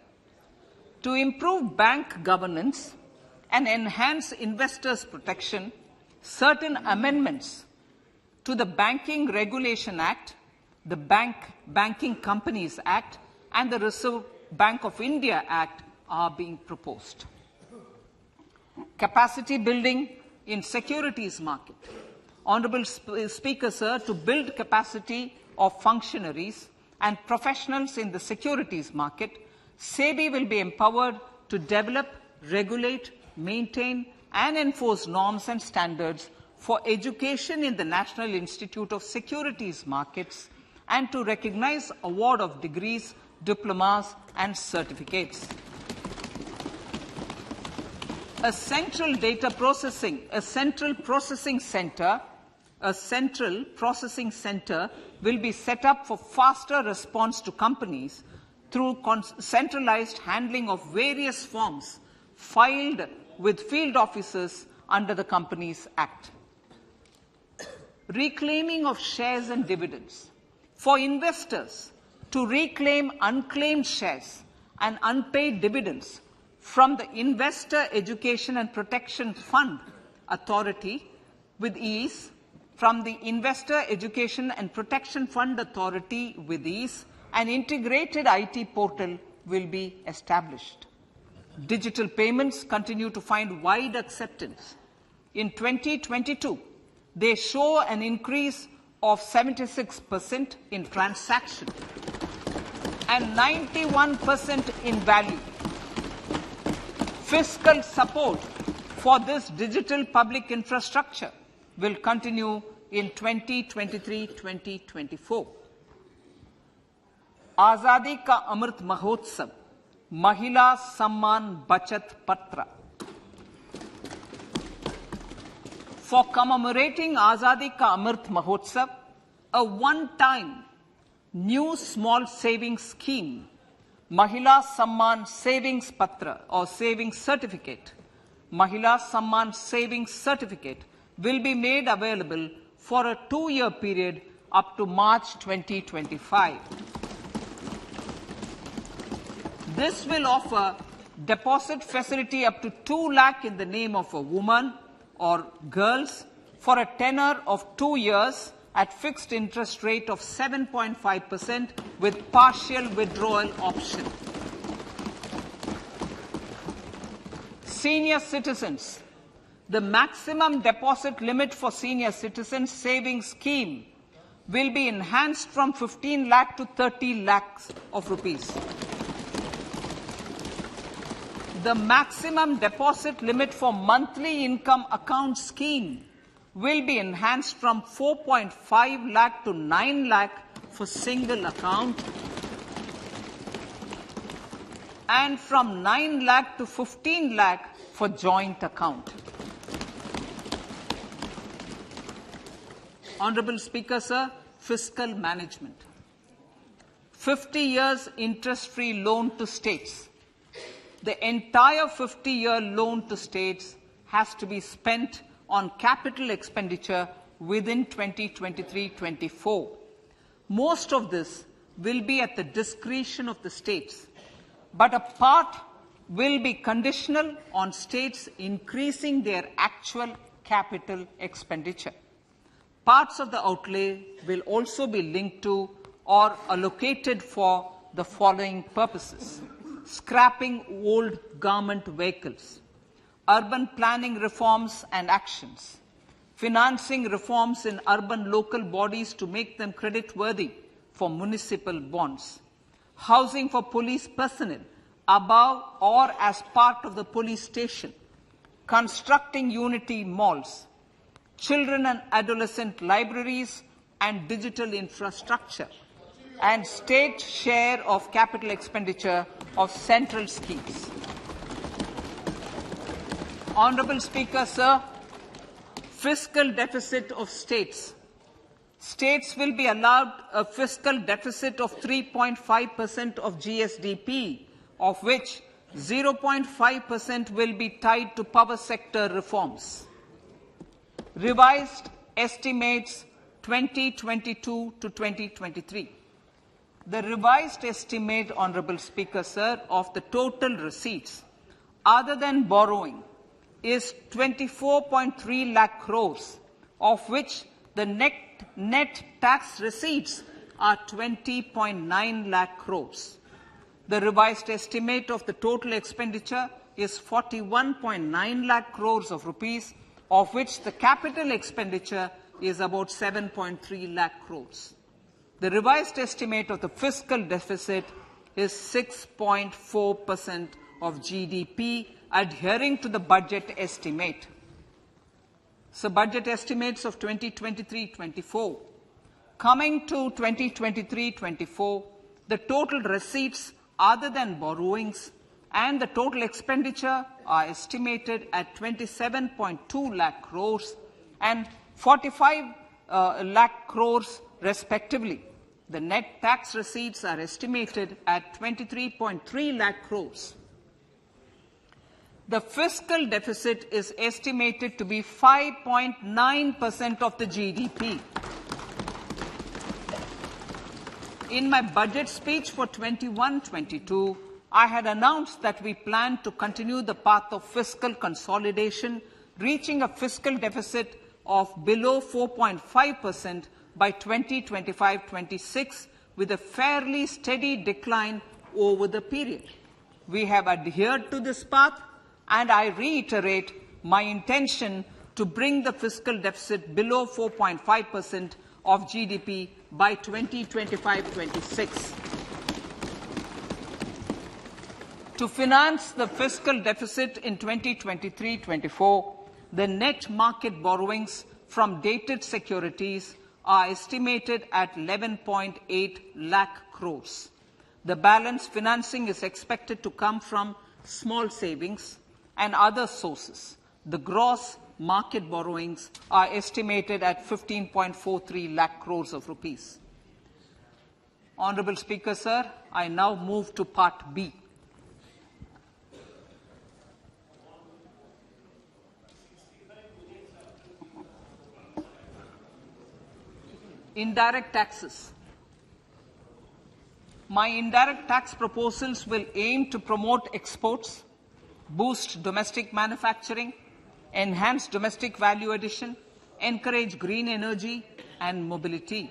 To improve bank governance and enhance investors' protection, certain amendments to the Banking Regulation Act, the Banking Companies Act, and the Reserve Bank of India Act are being proposed. Capacity building in securities market. Honourable Speaker, sir, to build capacity of functionaries and professionals in the securities market, SEBI will be empowered to develop, regulate, maintain and enforce norms and standards for education in the National Institute of Securities Markets and to recognize award of degrees, diplomas and certificates. A central processing center will be set up for faster response to companies through centralized handling of various forms filed with field officers under the Companies Act. Reclaiming of shares and dividends. For investors to reclaim unclaimed shares and unpaid dividends from the Investor Education and Protection Fund Authority with ease, from the Investor Education and Protection Fund Authority with ease, an integrated IT portal will be established. Digital payments continue to find wide acceptance. In 2022, they show an increase of 76% in transaction and 91% in value. Fiscal support for this digital public infrastructure will continue in 2023-2024. Azadi Ka Amrit Mahotsav, Mahila Samman Bachat Patra. For commemorating Azadi Ka Amrit Mahotsav, a one-time new small savings scheme, Mahila Samman Savings Patra or Savings Certificate, Mahila Samman Savings Certificate will be made available for a 2-year period up to March 2025. This will offer deposit facility up to 2 lakh in the name of a woman or girls for a tenure of 2 years at fixed interest rate of 7.5% with partial withdrawal option. Senior citizens. The maximum deposit limit for senior citizens savings scheme will be enhanced from 15 lakh to 30 lakhs of rupees. The maximum deposit limit for monthly income account scheme will be enhanced from 4.5 lakh to 9 lakh for single account and from 9 lakh to 15 lakh for joint account. Honourable Speaker, sir, fiscal management. 50 years interest-free loan to states. The entire 50-year loan to states has to be spent on capital expenditure within 2023-24. Most of this will be at the discretion of the states, but a part will be conditional on states increasing their actual capital expenditure. Parts of the outlay will also be linked to or allocated for the following purposes: scrapping old government vehicles, urban planning reforms and actions, financing reforms in urban local bodies to make them creditworthy for municipal bonds, housing for police personnel above or as part of the police station, constructing unity malls, children and adolescent libraries and digital infrastructure, and state share of capital expenditure of central schemes. Honourable Speaker, sir, fiscal deficit of states. States will be allowed a fiscal deficit of 3.5% of GSDP, of which 0.5% will be tied to power sector reforms. Revised estimates 2022 to 2023. The revised estimate, Honourable Speaker, sir, of the total receipts other than borrowing is 24.3 lakh crores, of which the net tax receipts are 20.9 lakh crores. The revised estimate of the total expenditure is 41.9 lakh crores of rupees, of which the capital expenditure is about 7.3 lakh crores. The revised estimate of the fiscal deficit is 6.4% of GDP, adhering to the budget estimate. So, budget estimates of 2023-24. Coming to 2023-24, the total receipts other than borrowings and the total expenditure are estimated at 27.2 lakh crores and 45 lakh crores respectively. The net tax receipts are estimated at 23.3 lakh crores. The fiscal deficit is estimated to be 5.9% of the GDP. In my budget speech for 21-22, I had announced that we plan to continue the path of fiscal consolidation, reaching a fiscal deficit of below 4.5% by 2025-26, with a fairly steady decline over the period. We have adhered to this path, and I reiterate my intention to bring the fiscal deficit below 4.5% of GDP by 2025-26. To finance the fiscal deficit in 2023-24, the net market borrowings from dated securities are estimated at 11.8 lakh crores. The balance financing is expected to come from small savings and other sources. The gross market borrowings are estimated at 15.43 lakh crores of rupees. Honourable Speaker, sir, I now move to Part B. Indirect taxes. My indirect tax proposals will aim to promote exports, boost domestic manufacturing, enhance domestic value addition, encourage green energy and mobility.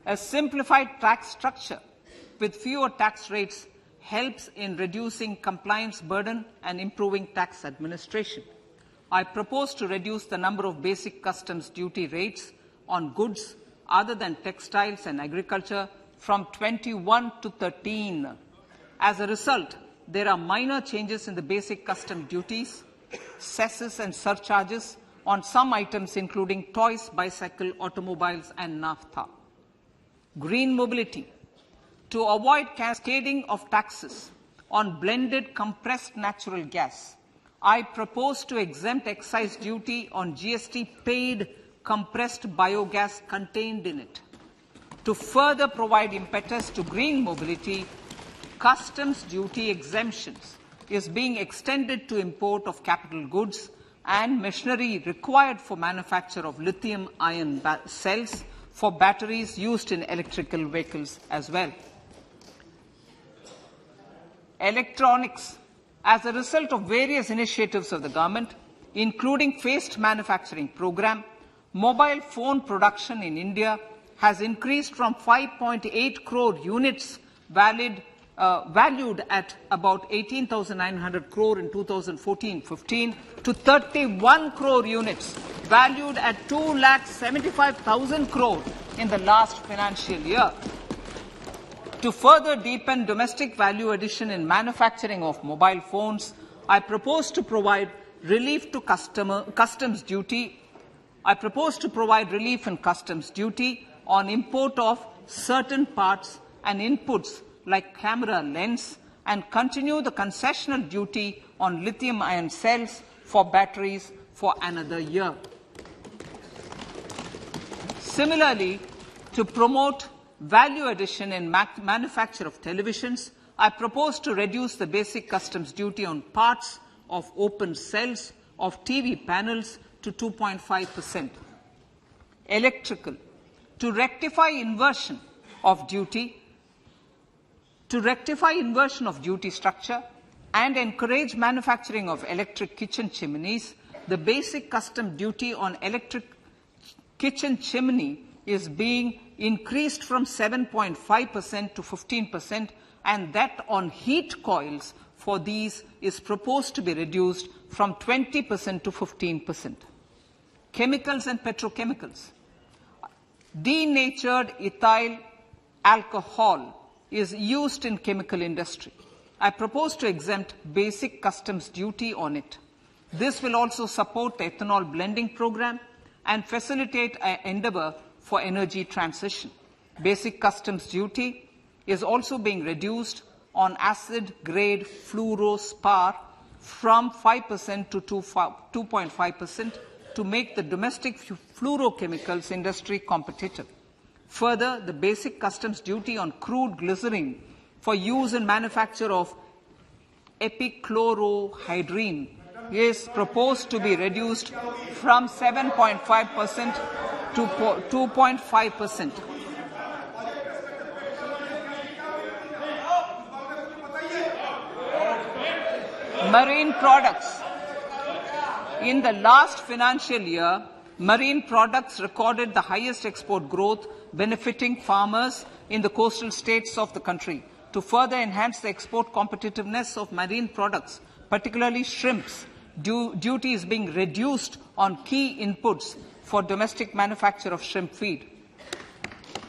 A simplified tax structure with fewer tax rates helps in reducing compliance burden and improving tax administration. I propose to reduce the number of basic customs duty rates on goods other than textiles and agriculture from 21 to 13. As a result, there are minor changes in the basic custom duties, cesses and surcharges on some items including toys, bicycle, automobiles and naphtha. Green mobility. To avoid cascading of taxes on blended compressed natural gas, I propose to exempt excise duty on GST paid compressed biogas contained in it. To further provide impetus to green mobility, customs duty exemptions is being extended to import of capital goods and machinery required for manufacture of lithium-ion cells for batteries used in electrical vehicles as well. Electronics. As a result of various initiatives of the government, including phased manufacturing program, mobile phone production in India has increased from 5.8 crore units valued at about 18,900 crore in 2014-15 to 31 crore units valued at 2,75,000 crore in the last financial year. To further deepen domestic value addition in manufacturing of mobile phones, I propose to provide relief to customs duty. I propose to provide relief in customs duty on import of certain parts and inputs like camera lens, and continue the concessional duty on lithium-ion cells for batteries for another year. Similarly, to promote value addition in manufacture of televisions, I propose to reduce the basic customs duty on parts of open cells of TV panels to 2.5%. Electrical. To rectify inversion of duty structure and encourage manufacturing of electric kitchen chimneys, the basic custom duty on electric kitchen chimney is being increased from 7.5% to 15%, and that on heat coils for these is proposed to be reduced from 20% to 15%. Chemicals and petrochemicals. Denatured ethyl alcohol is used in chemical industry. I propose to exempt basic customs duty on it. This will also support the ethanol blending program and facilitate an endeavor for energy transition. Basic customs duty is also being reduced on acid-grade fluorospar from 5% to 2.5% to make the domestic fluorochemicals industry competitive. Further, the basic customs duty on crude glycerine for use in manufacture of epichlorohydrin is proposed to be reduced from 7.5% to 2.5%. Marine products. In the last financial year, marine products recorded the highest export growth, benefiting farmers in the coastal states of the country. To further enhance the export competitiveness of marine products, particularly shrimps, duty is being reduced on key inputs for domestic manufacture of shrimp feed.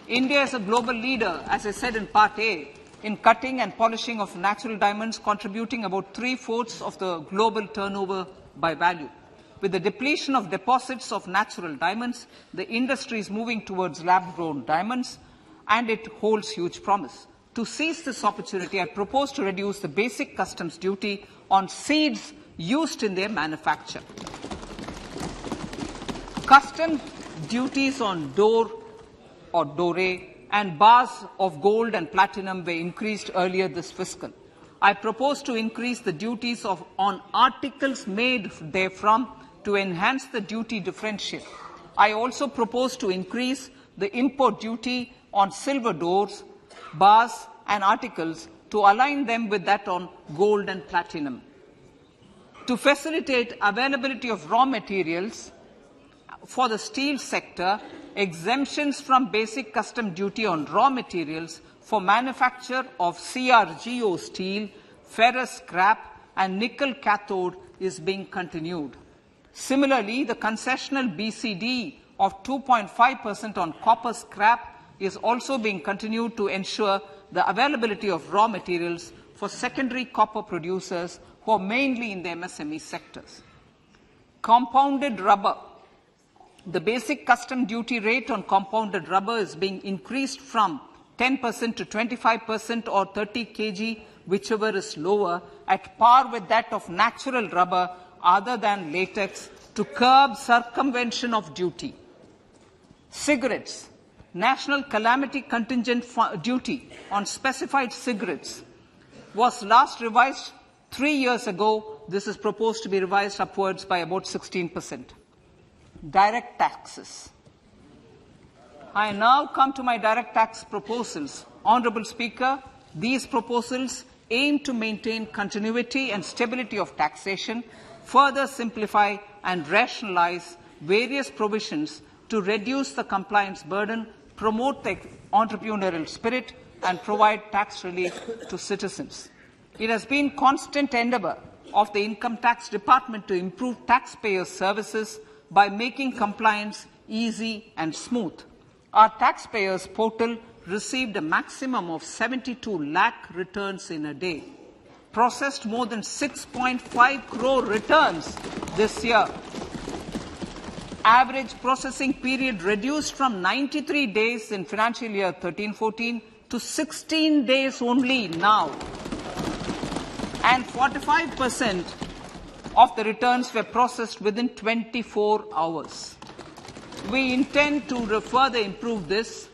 India is a global leader, as I said in Part A, in cutting and polishing of natural diamonds, contributing about 3/4 of the global turnover by value. With the depletion of deposits of natural diamonds, the industry is moving towards lab-grown diamonds, and it holds huge promise. To seize this opportunity, I propose to reduce the basic customs duty on seeds used in their manufacture. Customs duties on doré and bars of gold and platinum were increased earlier this fiscal. I propose to increase the duties on articles made therefrom to enhance the duty differential. I also propose to increase the import duty on silver doors, bars and articles to align them with that on gold and platinum. To facilitate availability of raw materials for the steel sector, exemptions from basic custom duty on raw materials for manufacture of CRGO steel, ferrous scrap and nickel cathode is being continued. Similarly, the concessional BCD of 2.5% on copper scrap is also being continued to ensure the availability of raw materials for secondary copper producers who are mainly in the MSME sectors. Compounded rubber. The basic custom duty rate on compounded rubber is being increased from 10% to 25% or 30 kg, whichever is lower, at par with that of natural rubber other than latex, to curb circumvention of duty. Cigarettes. National calamity contingent duty on specified cigarettes was last revised 3 years ago this is proposed to be revised upwards by about 16%. Direct taxes. I now come to my direct tax proposals. Honourable Speaker, these proposals aim to maintain continuity and stability of taxation, further simplify and rationalise various provisions to reduce the compliance burden, promote the entrepreneurial spirit and provide tax relief to citizens. It has been constant endeavour of the Income Tax Department to improve taxpayers' services by making compliance easy and smooth. Our taxpayers' portal received a maximum of 72 lakh returns in a day, processed more than 6.5 crore returns this year. Average processing period reduced from 93 days in financial year 13-14 to 16 days only now. And 45% of the returns were processed within 24 hours. We intend to further improve this,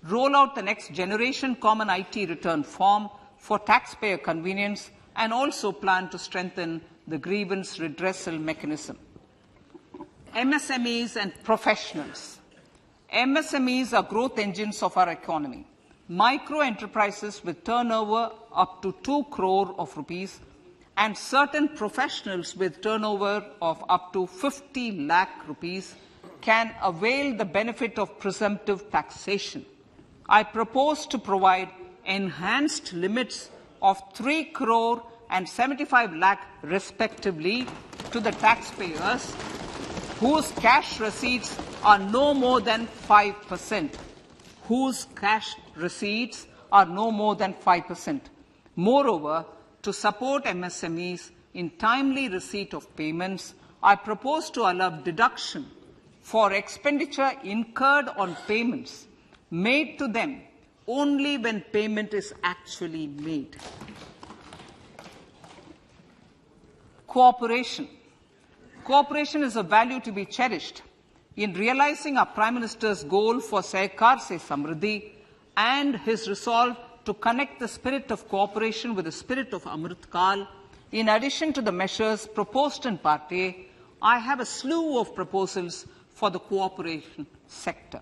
roll out the next generation common IT return form for taxpayer convenience, and also plan to strengthen the grievance redressal mechanism. MSMEs and professionals. MSMEs are growth engines of our economy. Micro enterprises with turnover up to 2 crore of rupees and certain professionals with turnover of up to 50 lakh rupees can avail the benefit of presumptive taxation. I propose to provide enhanced limits of 3 crore and 75 lakh respectively to the taxpayers whose cash receipts are no more than 5%. Whose cash receipts are no more than 5%. Moreover, to support MSMEs in timely receipt of payments, I propose to allow deduction for expenditure incurred on payments made to them only when payment is actually made. Cooperation. Cooperation is a value to be cherished. In realizing our Prime Minister's goal for Sehkar Se Samriddhi and his resolve to connect the spirit of cooperation with the spirit of Amrit Kal, in addition to the measures proposed in Part A, I have a slew of proposals for the cooperation sector.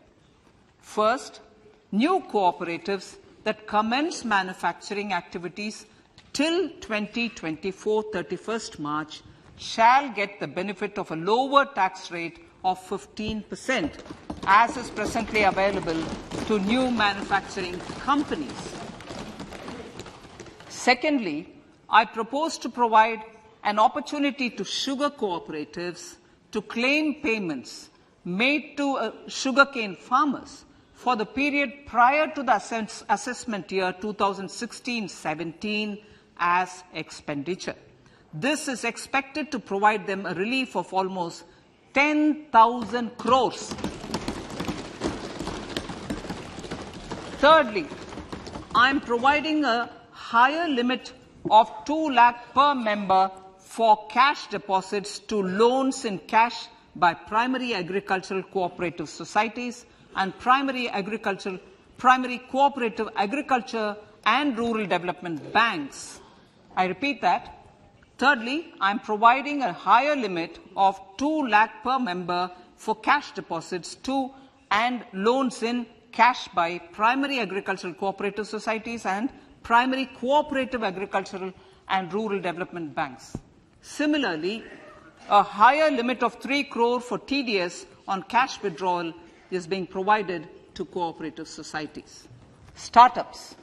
First, new cooperatives that commence manufacturing activities till 2024, 31st March, shall get the benefit of a lower tax rate of 15%, as is presently available to new manufacturing companies. Secondly, I propose to provide an opportunity to sugar cooperatives to claim payments made to sugarcane farmers for the period prior to the assessment year 2016-17 as expenditure. This is expected to provide them a relief of almost 10,000 crores. Thirdly, I am providing a higher limit of 2 lakh per member for cash deposits to loans in cash by primary agricultural cooperative societies and primary cooperative agriculture and rural development banks. I repeat that. Thirdly, I am providing a higher limit of 2 lakh per member for cash deposits to and loans in cash by primary agricultural cooperative societies and primary cooperative agricultural and rural development banks. Similarly, a higher limit of 3 crore for TDS on cash withdrawal is being provided to cooperative societies. Startups.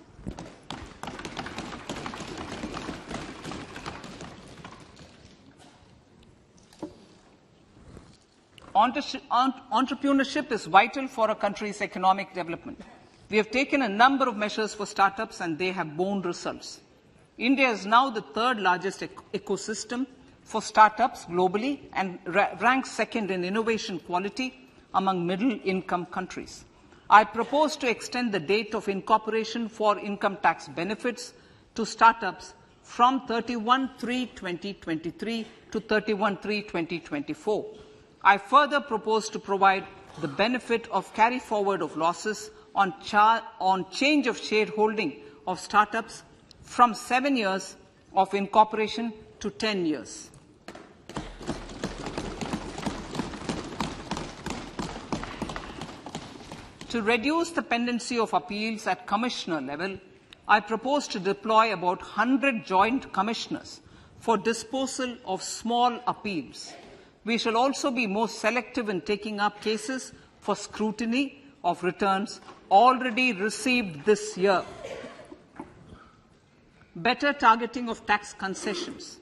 Entrepreneurship is vital for a country's economic development. We have taken a number of measures for startups and they have borne results. India is now the third largest ecosystem for startups globally and ranks second in innovation quality among middle-income countries. I propose to extend the date of incorporation for income tax benefits to startups from 31/3/2023 to 31/3/2024. I further propose to provide the benefit of carry forward of losses on change of shareholding of startups from 7 years of incorporation to 10 years. To reduce the pendency of appeals at commissioner level, I propose to deploy about 100 joint commissioners for disposal of small appeals. We shall also be more selective in taking up cases for scrutiny of returns already received this year. Better targeting of tax concessions.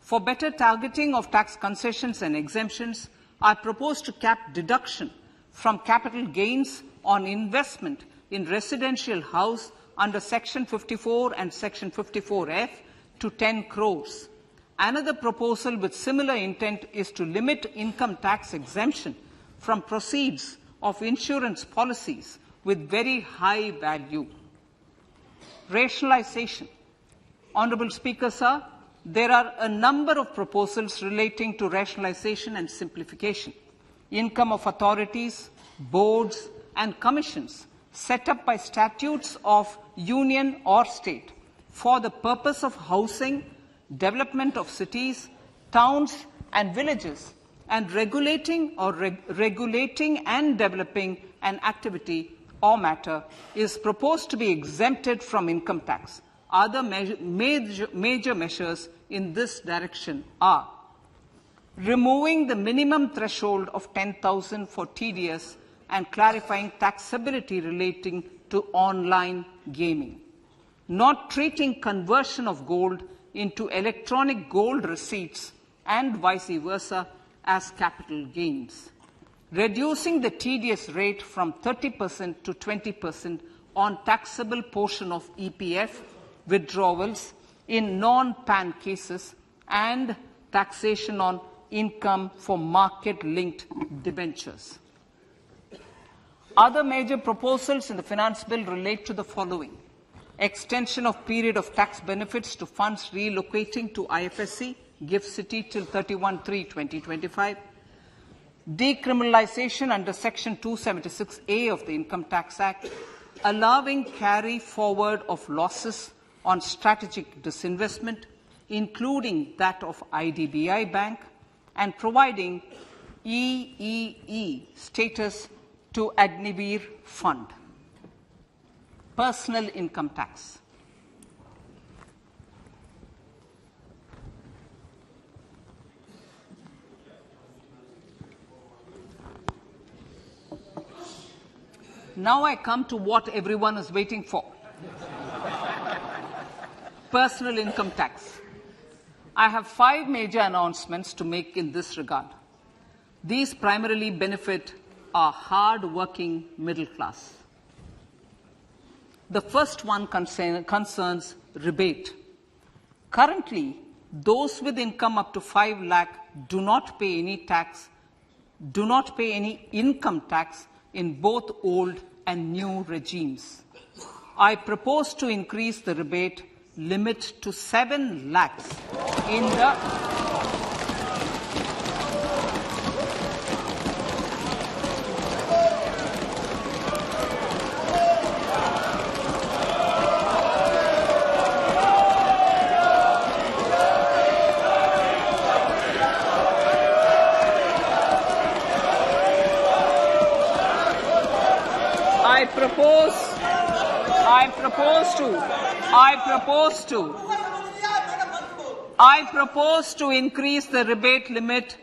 For better targeting of tax concessions and exemptions, I propose to cap deduction from capital gains on investment in residential house under Section 54 and Section 54F to 10 crores. Another proposal with similar intent is to limit income tax exemption from proceeds of insurance policies with very high value. Rationalization. Honourable Speaker, sir, there are a number of proposals relating to rationalization and simplification. Income of authorities, boards, and commissions set up by statutes of union or state for the purpose of housing, development of cities, towns, and villages, and regulating and developing an activity or matter is proposed to be exempted from income tax. Other major measures in this direction are removing the minimum threshold of 10,000 for TDS and clarifying taxability relating to online gaming, not treating conversion of gold into electronic gold receipts and vice versa as capital gains, reducing the TDS rate from 30% to 20% on taxable portion of EPF withdrawals in non-PAN cases, and taxation on income for market-linked debentures. Other major proposals in the Finance Bill relate to the following: extension of period of tax benefits to funds relocating to IFSC, GIFT City till 31/3/2025, decriminalization under Section 276A of the Income Tax Act, allowing carry forward of losses on strategic disinvestment, including that of IDBI Bank, and providing EEE status to Agnivir Fund. Personal income tax. Now I come to what everyone is waiting for. Personal income tax. I have 5 major announcements to make in this regard. These primarily benefit our hard-working middle class. The first one concerns rebate. Currently, those with income up to 5 lakh do not pay any income tax in both old and new regimes. I propose to increase the rebate limit to 7 lakhs in the I propose to increase the rebate limit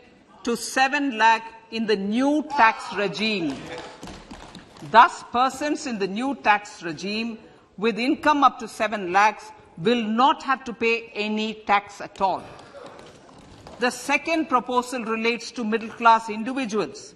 to 7 lakh in the new tax regime. Thus, persons in the new tax regime with income up to 7 lakhs will not have to pay any tax at all. The second proposal relates to middle-class individuals.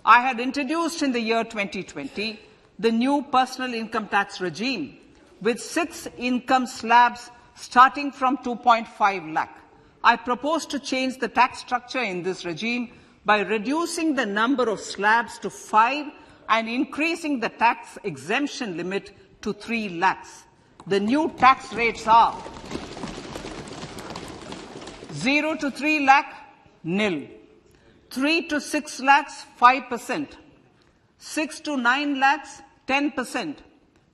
I had introduced in the year 2020 the new personal income tax regime with 6 income slabs starting from 2.5 lakh. I propose to change the tax structure in this regime by reducing the number of slabs to 5 and increasing the tax exemption limit to 3 lakhs. The new tax rates are 0 to 3 lakh, nil. 3 to 6 lakhs, 5%. 6 to 9 lakhs, 10%.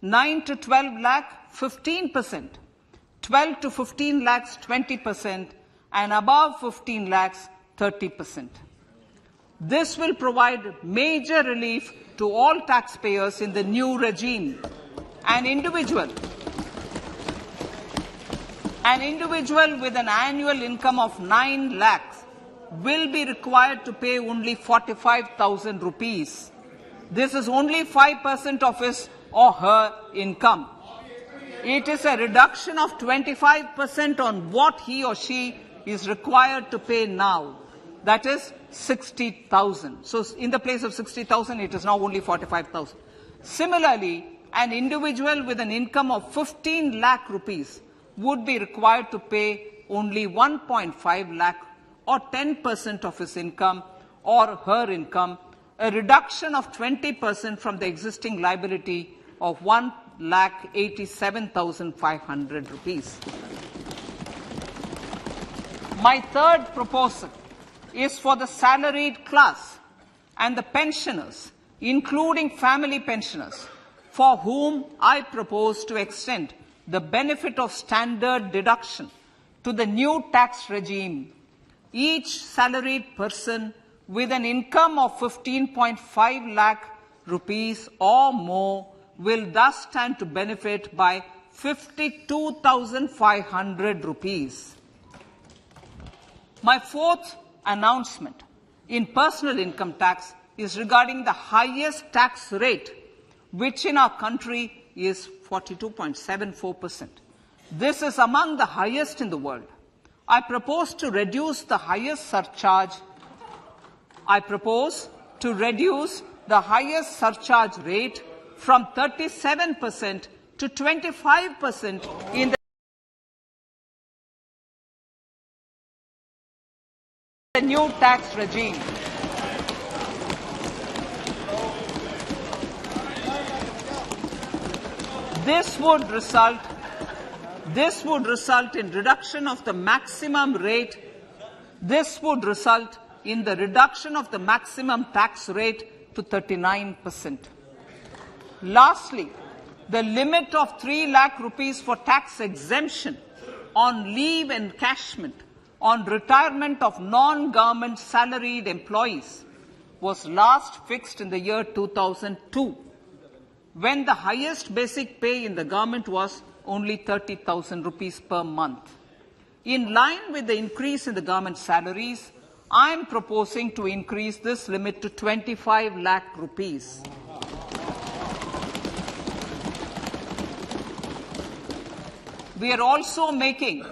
9 to 12 lakh, 15%. 12 to 15 lakhs, 20%. and above 15 lakhs, 30%. This will provide major relief to all taxpayers in the new regime. An individual with an annual income of 9 lakhs will be required to pay only 45,000 rupees. This is only 5% of his or her income. It is a reduction of 25% on what he or she is required to pay now. That is 60,000. So in the place of 60,000, it is now only 45,000. Similarly, an individual with an income of 15 lakh rupees would be required to pay only 1.5 lakh or 10% of his income or her income, a reduction of 20% from the existing liability of 1,87,500 rupees. My third proposal is for the salaried class and the pensioners, including family pensioners, for whom I propose to extend the benefit of standard deduction to the new tax regime. Each salaried person with an income of 15.5 lakh rupees or more will thus stand to benefit by 52,500 rupees. My fourth announcement in personal income tax is regarding the highest tax rate, which in our country is 42.74%. This is among the highest in the world. I propose to reduce the highest surcharge rate from 37% to 25% in the new tax regime. This would result in reduction of the maximum rate. This would result in the reduction of the maximum tax rate to 39%. Lastly, the limit of 3 lakh rupees for tax exemption on leave encashment on retirement of non-government salaried employees was last fixed in the year 2002, when the highest basic pay in the government was only 30,000 rupees per month. In line with the increase in the government salaries, I am proposing to increase this limit to 25 lakh rupees. We are also making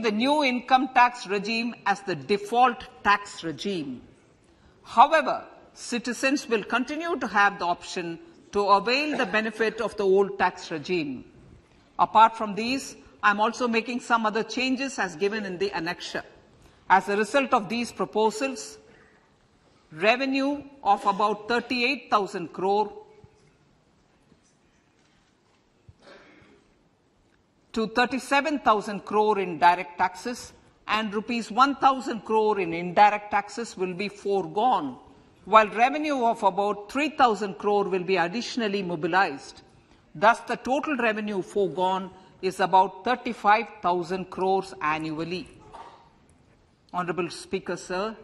the new income tax regime as the default tax regime. However, citizens will continue to have the option to avail the benefit of the old tax regime. Apart from these, I am also making some other changes as given in the annexure. As a result of these proposals, revenue of about 38,000 crore to 37,000 crore in direct taxes and rupees 1,000 crore in indirect taxes will be foregone, while revenue of about 3,000 crore will be additionally mobilized. Thus, the total revenue foregone is about 35,000 crores annually. Honorable Speaker, sir,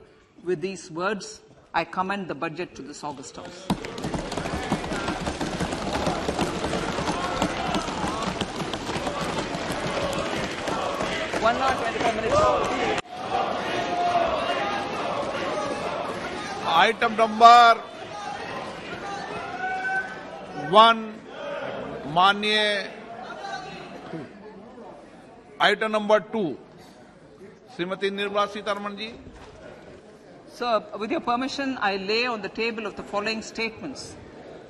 with these words, I commend the budget to this August House. One hour, 25 minutes. Item number 1, माननीय Item number 2, Srimati Nirmala Sitharaman ji. Sir, with your permission, I lay on the table of the following statements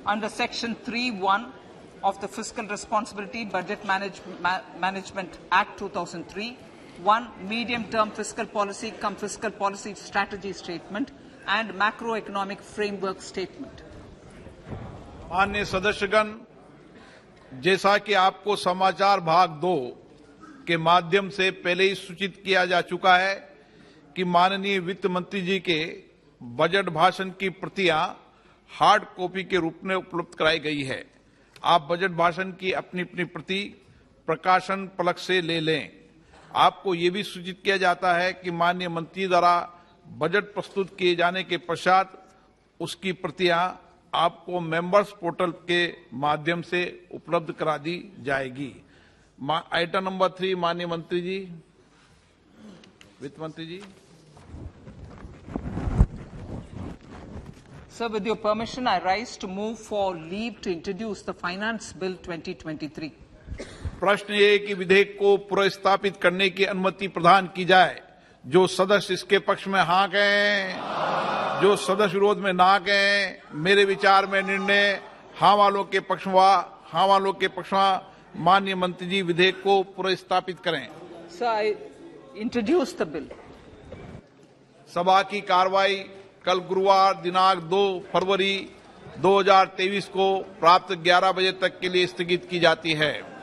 under Section 3(1) of the Fiscal Responsibility Budget Management Act 2003, 1 medium-term fiscal policy cum fiscal policy strategy statement and macroeconomic framework statement. माननीय सदस्यगण, जैसा कि आपको समाचार भाग 2 के माध्यम से पहले ही सूचित किया जा चुका है कि माननीय वित्त मंत्री जी के बजट भाषण की प्रतियां हार्ड कॉपी के रूप में उपलब्ध कराई गई है। आप बजट भाषण की अपनी अपनी प्रति प्रकाशन पलक से ले लें। आपको ये भी सूचित किया जाता है कि माननीय मंत्री द्वारा बजट प्रस्तुत किए जाने के पश्चात उसकी प्रतियां आपको मेंबर्स पोर्टल के माध्यम से उपलब्ध करा दी जाएगी। आइटम नंबर 3, माननीय मंत्री जी, वित्त मंत्री जी। Sir, with your permission, I rise to move for leave to introduce the Finance Bill 2023. प्रश्न ये है कि विधेयक को पुनर्स्थापित करने की अनुमति प्रदान की जाए। जो सदस्य इसके पक्ष में हाँ कहें, जो सदस्य विरोध में ना कहें। मेरे विचार में निर्णय हाँ वालों के पक्ष में माननीय मंत्री जी विधेयक को पुनर्स्थापित करें। Sir, I introduce the bill. सभा की कार्रवाई कल गुरुवार दिनांक 2 फरवरी 2023 को प्राप्त 11 बजे तक के लिए स्थगित की जाती है।